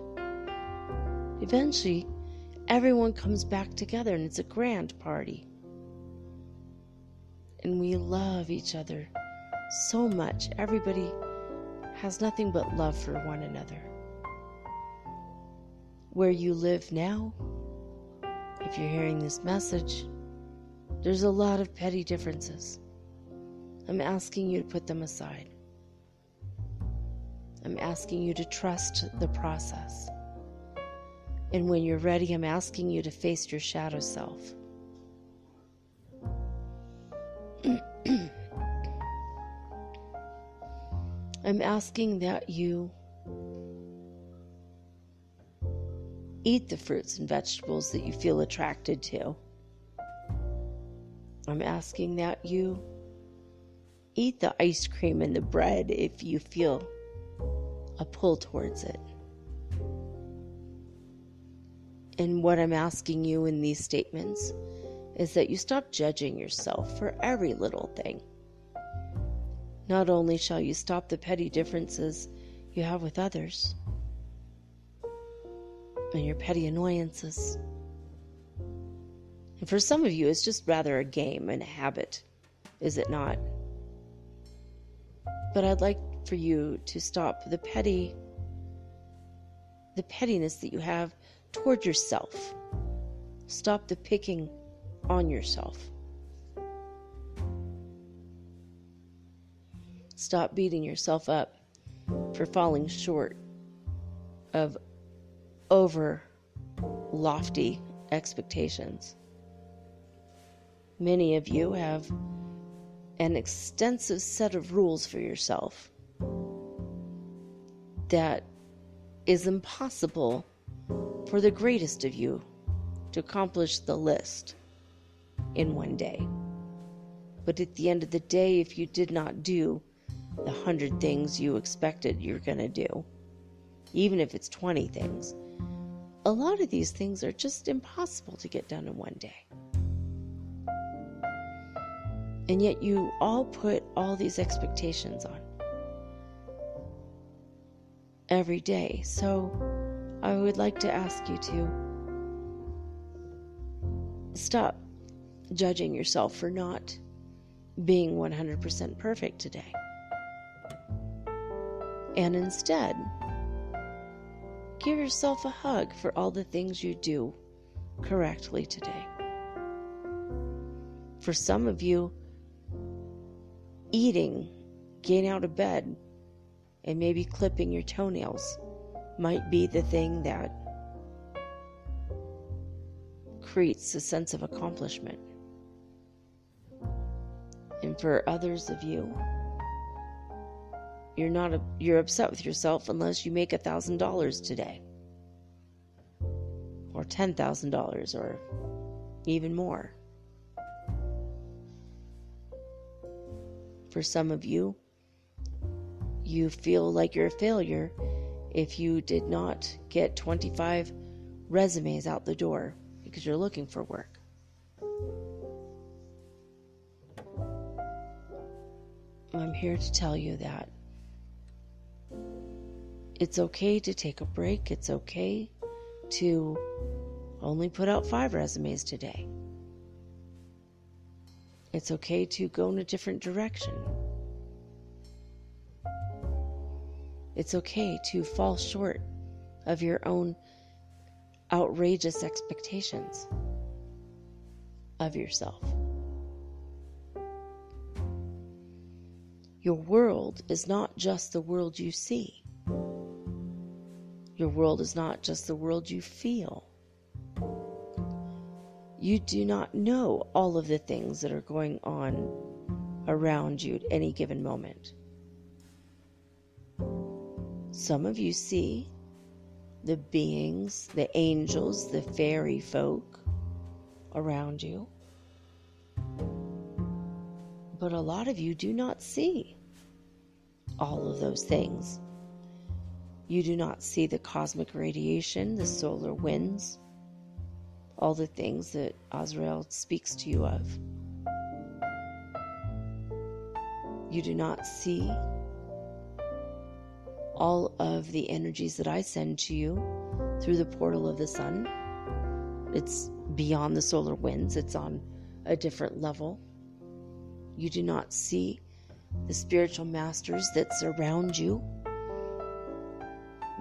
[SPEAKER 1] Eventually, everyone comes back together and it's a grand party. And we love each other so much. Everybody has nothing but love for one another. Where you live now, if you're hearing this message, there's a lot of petty differences. I'm asking you to put them aside. I'm asking you to trust the process. And when you're ready, I'm asking you to face your shadow self. I'm asking that you eat the fruits and vegetables that you feel attracted to. I'm asking that you eat the ice cream and the bread if you feel a pull towards it. And what I'm asking you in these statements is that you stop judging yourself for every little thing. Not only shall you stop the petty differences you have with others and your petty annoyances. And for some of you, it's just rather a game and a habit, is it not? But I'd like for you to stop the pettiness that you have toward yourself. Stop the picking on yourself. Stop beating yourself up for falling short of over lofty expectations. Many of you have an extensive set of rules for yourself that is impossible for the greatest of you to accomplish the list in one day. But at the end of the day, if you did not do the 100 things you expected you're going to do, even if it's 20 things, a lot of these things are just impossible to get done in one day. And yet you all put all these expectations on every day. So I would like to ask you to stop judging yourself for not being 100% perfect today. And instead, give yourself a hug for all the things you do correctly today. For some of you, eating, getting out of bed, and maybe clipping your toenails might be the thing that creates a sense of accomplishment. And for others of you, you're upset with yourself unless you make $1,000 today, or $10,000, or even more. For some of you, you feel like you're a failure if you did not get 25 resumes out the door because you're looking for work. I'm here to tell you that it's okay to take a break. It's okay to only put out 5 resumes today. It's okay to go in a different direction. It's okay to fall short of your own outrageous expectations of yourself. Your world is not just the world you see. Your world is not just the world you feel. You do not know all of the things that are going on around you at any given moment. Some of you see the beings, the angels, the fairy folk around you. But a lot of you do not see all of those things. You do not see the cosmic radiation, the solar winds, all the things that Azrael speaks to you of. You do not see all of the energies that I send to you through the portal of the sun. It's beyond the solar winds. It's on a different level. You do not see the spiritual masters that surround you,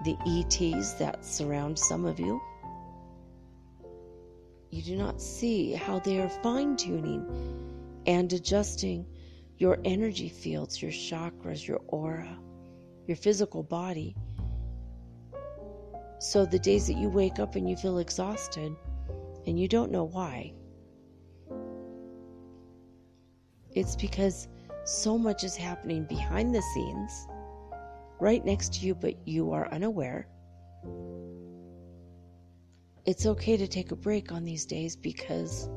[SPEAKER 1] the ETs that surround some of you. You do not see how they are fine-tuning and adjusting your energy fields, your chakras, your aura, your physical body. So the days that you wake up and you feel exhausted and you don't know why, it's because so much is happening behind the scenes, right next to you, but you are unaware. It's okay to take a break on these days because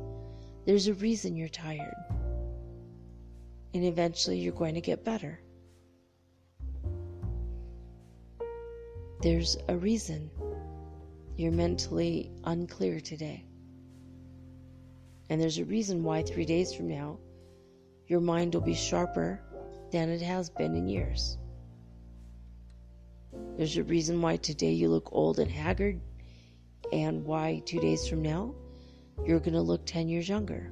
[SPEAKER 1] there's a reason you're tired. And eventually you're going to get better. There's a reason you're mentally unclear today. And there's a reason why 3 days from now, your mind will be sharper than it has been in years. There's a reason why today you look old and haggard, and why 2 days from now, you're going to look 10 years younger.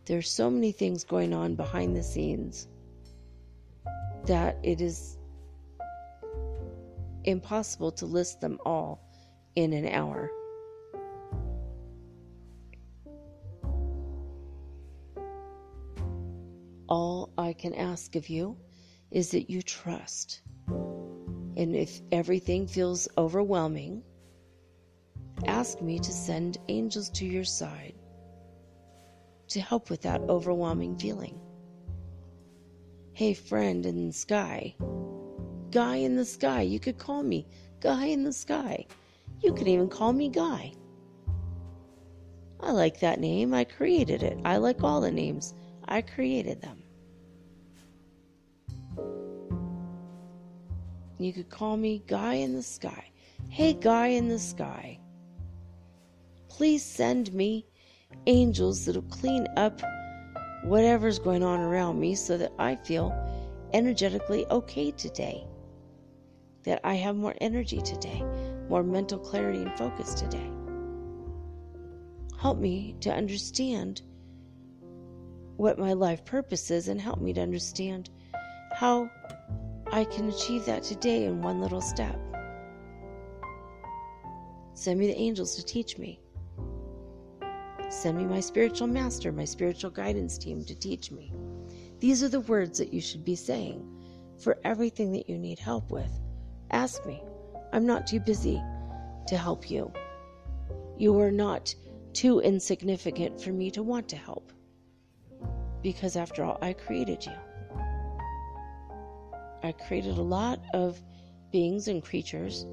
[SPEAKER 1] There's so many things going on behind the scenes that it is impossible to list them all in an hour. All I can ask of you is that you trust. And if everything feels overwhelming, ask me to send angels to your side to help with that overwhelming feeling. Hey, friend in the sky, Guy in the sky. You could call me Guy in the sky. You could even call me Guy. I like that name. I created it. I like all the names. I created them. You could call me Guy in the sky. Hey, Guy in the sky. Please send me angels that'll clean up whatever's going on around me so that I feel energetically okay today. That I have more energy today, more mental clarity and focus today. Help me to understand what my life purpose is and help me to understand how I can achieve that today in one little step. Send me the angels to teach me. Send me my spiritual master, my spiritual guidance team to teach me. These are the words that you should be saying for everything that you need help with. Ask me. I'm not too busy to help you. You are not too insignificant for me to want to help. Because after all, I created you. I created a lot of beings and creatures,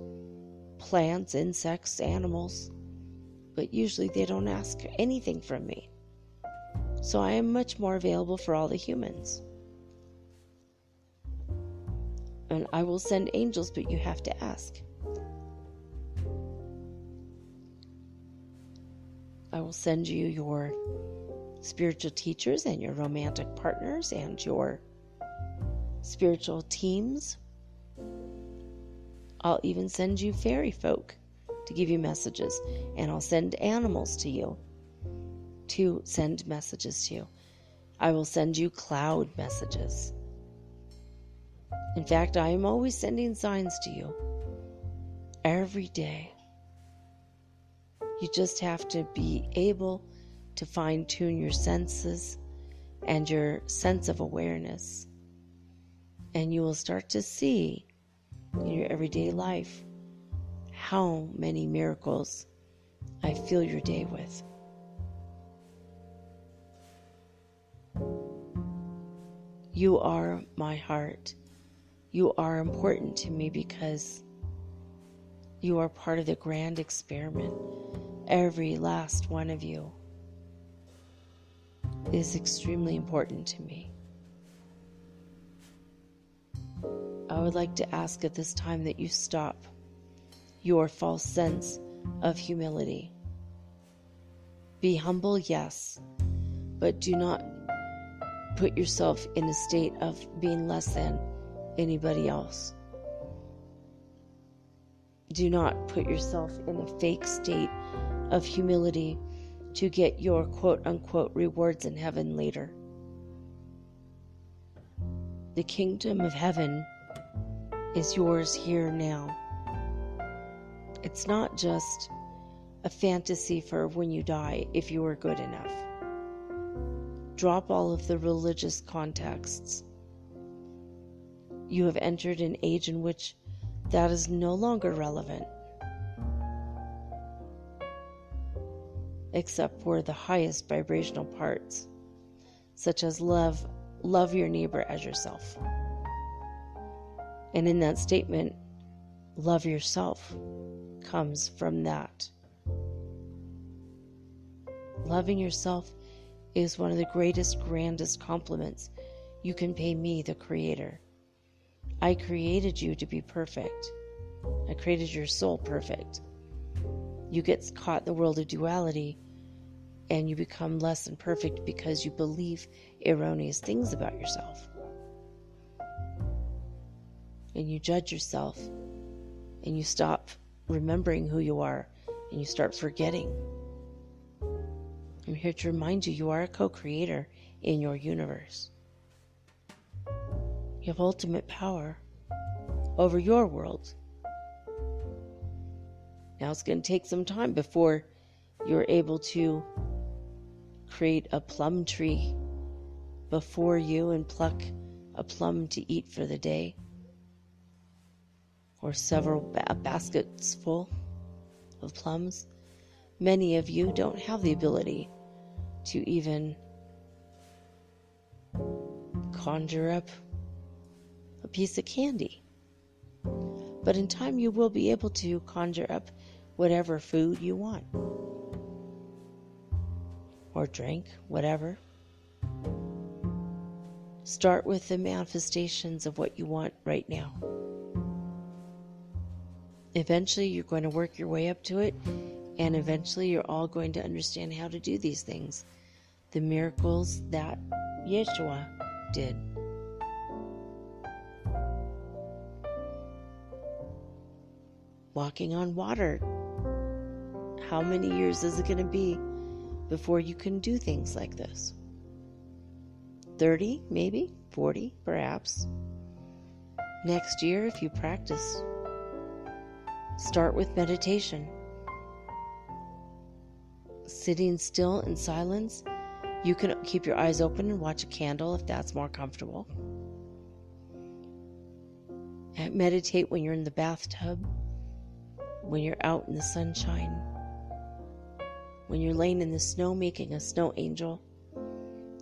[SPEAKER 1] plants, insects, animals, but usually they don't ask anything from me. So I am much more available for all the humans. And I will send angels, but you have to ask. I will send you your spiritual teachers and your romantic partners and your spiritual teams. I'll even send you fairy folk to give you messages, and I'll send animals to you to send messages to you. I will send you cloud messages. In fact, I am always sending signs to you every day. You just have to be able to fine-tune your senses and your sense of awareness. And you will start to see in your everyday life how many miracles I fill your day with. You are my heart. You are important to me because you are part of the grand experiment. Every last one of you is extremely important to me. I would like to ask at this time that you stop your false sense of humility. Be humble, yes, but do not put yourself in a state of being less than anybody else. Do not put yourself in a fake state of humility to get your quote-unquote rewards in heaven later. The kingdom of heaven is yours here now. It's not just a fantasy for when you die if you are good enough. Drop all of the religious contexts. You have entered an age in which that is no longer relevant, except for the highest vibrational parts, such as love your neighbor as yourself. And in that statement, love yourself comes from that. Loving yourself is one of the greatest, grandest compliments you can pay me, the Creator. I created you to be perfect. I created your soul perfect. You get caught in the world of duality and you become less than perfect because you believe erroneous things about yourself. And you judge yourself and you stop remembering who you are and you start forgetting. I'm here to remind you, you are a co-creator in your universe. You have ultimate power over your world. Now it's going to take some time before you're able to create a plum tree before you and pluck a plum to eat for the day, or several baskets full of plums. Many of you don't have the ability to even conjure up a piece of candy. But in time, you will be able to conjure up whatever food you want. Or drink, whatever. Start with the manifestations of what you want right now. Eventually, you're going to work your way up to it, and eventually, you're all going to understand how to do these things. The miracles that Yeshua did. Walking on water. How many years is it going to be before you can do things like this? 30, maybe? 40, perhaps. Next year, if you practice, start with meditation. Sitting still in silence. You can keep your eyes open and watch a candle if that's more comfortable. And meditate when you're in the bathtub, when you're out in the sunshine, when you're laying in the snow making a snow angel.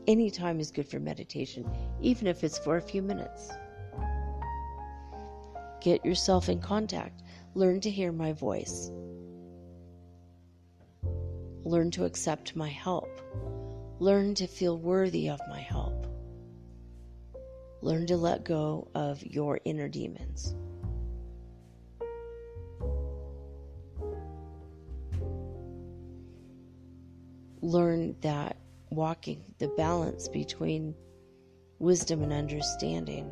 [SPEAKER 1] Any time is good for meditation, even if it's for a few minutes. Get yourself in contact. Learn to hear my voice. Learn to accept my help. Learn to feel worthy of my help. Learn to let go of your inner demons. Learn that walking the balance between wisdom and understanding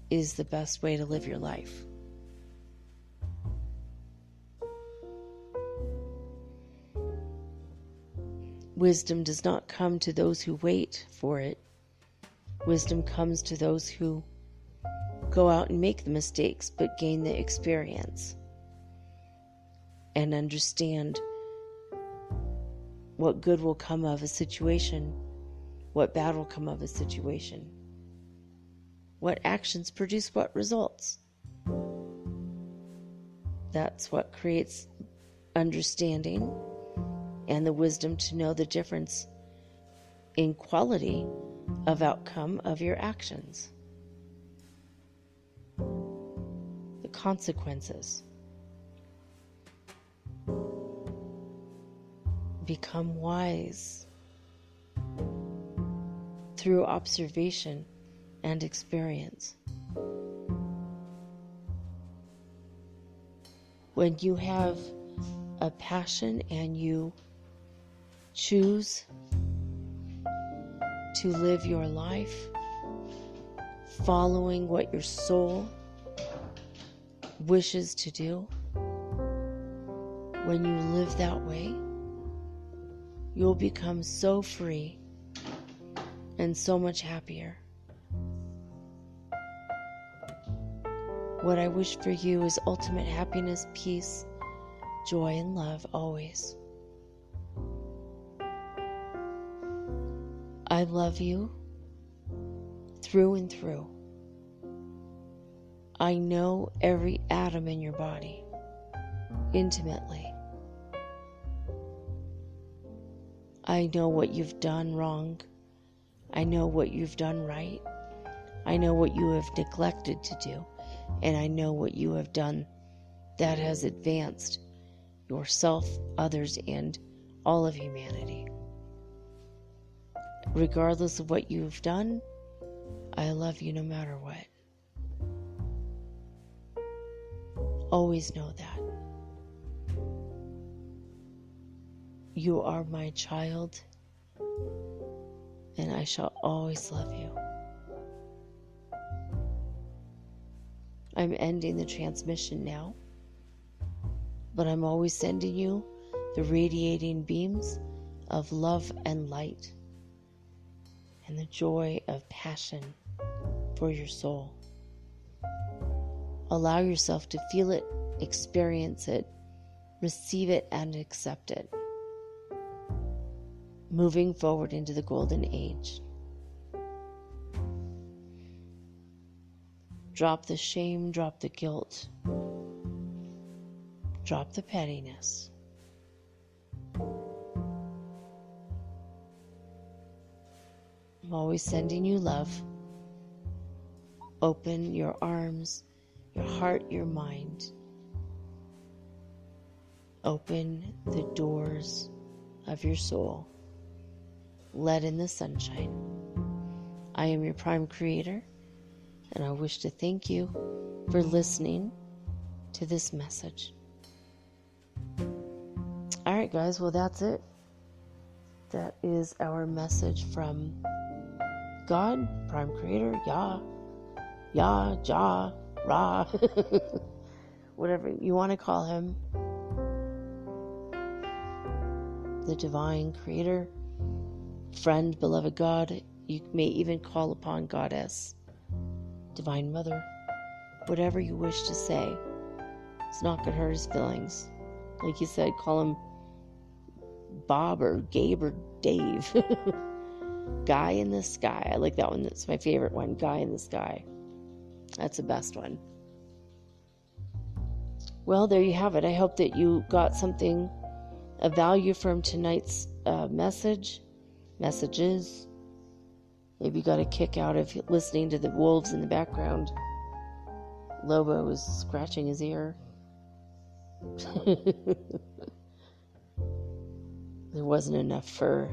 [SPEAKER 1] is the best way to live your life. Wisdom does not come to those who wait for it. Wisdom comes to those who go out and make the mistakes but gain the experience and understand what good will come of a situation, what bad will come of a situation, what actions produce what results. That's what creates understanding and the wisdom to know the difference in quality of outcome of your actions. The consequences. Become wise through observation and experience. When you have a passion and you choose to live your life following what your soul wishes to do, when you live that way, you'll become so free and so much happier. What I wish for you is ultimate happiness, peace, joy, and love always. I love you through and through. I know every atom in your body intimately. I know what you've done wrong. I know what you've done right. I know what you have neglected to do. And I know what you have done that has advanced yourself, others, and all of humanity. Regardless of what you've done, I love you no matter what. Always know that. You are my child, and I shall always love you. I'm ending the transmission now, but I'm always sending you the radiating beams of love and light and the joy of passion for your soul. Allow yourself to feel it, experience it, receive it, and accept it. Moving forward into the golden age. Drop the shame, drop the guilt, drop the pettiness. I'm always sending you love. Open your arms, your heart, your mind. Open the doors of your soul. Let in the sunshine. I am your prime creator, and I wish to thank you for listening to this message. All right, guys, well, that's it. That is our message from God, prime creator, Yah, Jah, Ra, whatever you want to call him. The divine creator, friend, beloved God. You may even call upon Goddess, Divine Mother, whatever you wish to say. It's not going to hurt his feelings. Like you said, call him Bob or Gabe or Dave. Guy in the Sky. I like that one. That's my favorite one. Guy in the Sky. That's the best one. Well, there you have it. I hope that you got something of value from tonight's messages. Maybe you got a kick out of listening to the wolves in the background. Lobo was scratching his ear. There wasn't enough fur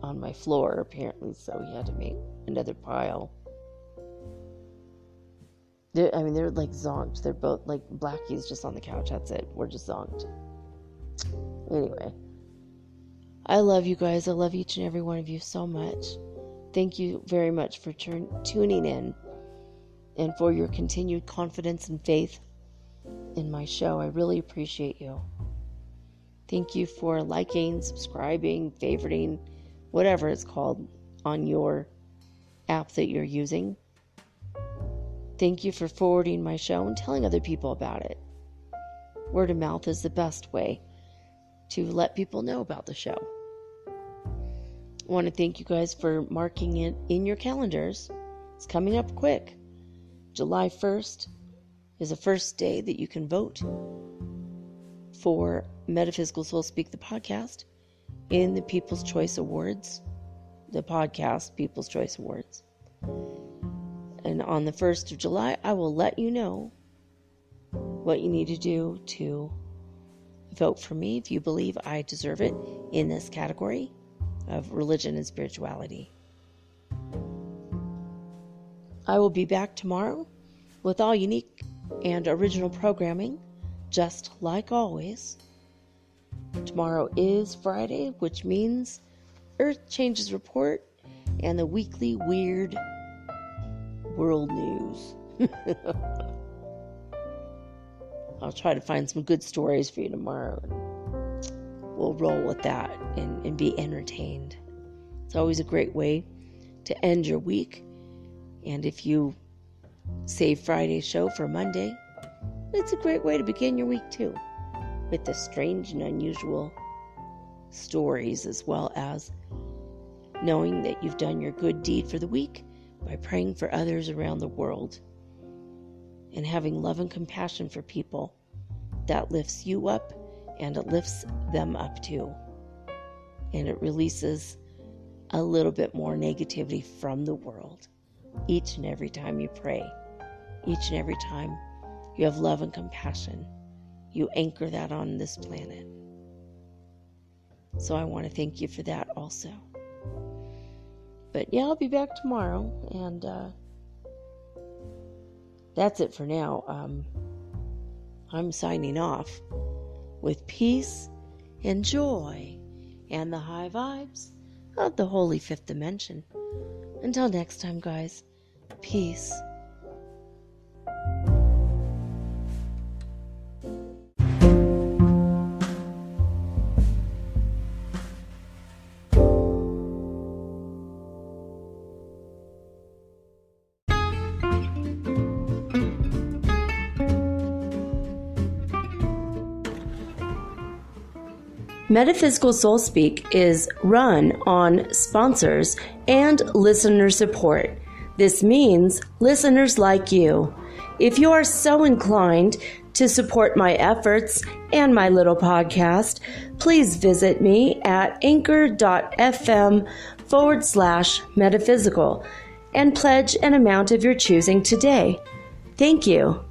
[SPEAKER 1] on my floor, apparently, so he had to make another pile. They're like zonked. They're both like Blackie's just on the couch. That's it. We're just zonked. Anyway, I love you guys. I love each and every one of you so much. Thank you very much for tuning in and for your continued confidence and faith in my show. I really appreciate you. Thank you for liking, subscribing, favoriting, whatever it's called on your app that you're using. Thank you for forwarding my show and telling other people about it. Word of mouth is the best way to let people know about the show. I want to thank you guys for marking it in your calendars. It's coming up quick. July 1st is the first day that you can vote for Metaphysical Soul Speak, the podcast, in the People's Choice Awards, the podcast People's Choice Awards. And on the 1st of July, I will let you know what you need to do to vote for me if you believe I deserve it in this category of religion and spirituality. I will be back tomorrow with all unique and original programming, just like always. Tomorrow is Friday, which means Earth Changes Report and the weekly weird world news. I'll try to find some good stories for you tomorrow. We'll roll with that and be entertained. It's always a great way to end your week. And if you save Friday's show for Monday, it's a great way to begin your week too, with the strange and unusual stories, as well as knowing that you've done your good deed for the week by praying for others around the world and having love and compassion for people. That lifts you up and it lifts them up too. And it releases a little bit more negativity from the world each and every time you pray. Each and every time you have love and compassion, you anchor that on this planet. So I want to thank you for that also. But yeah, I'll be back tomorrow, and that's it for now. I'm signing off with peace and joy and the high vibes of the holy fifth dimension. Until next time, guys, peace. Metaphysical Soul Speak is run on sponsors and listener support. This means listeners like you. If you are so inclined to support my efforts and my little podcast, please visit me at anchor.fm/metaphysical
[SPEAKER 2] and pledge an amount of your choosing today. Thank you.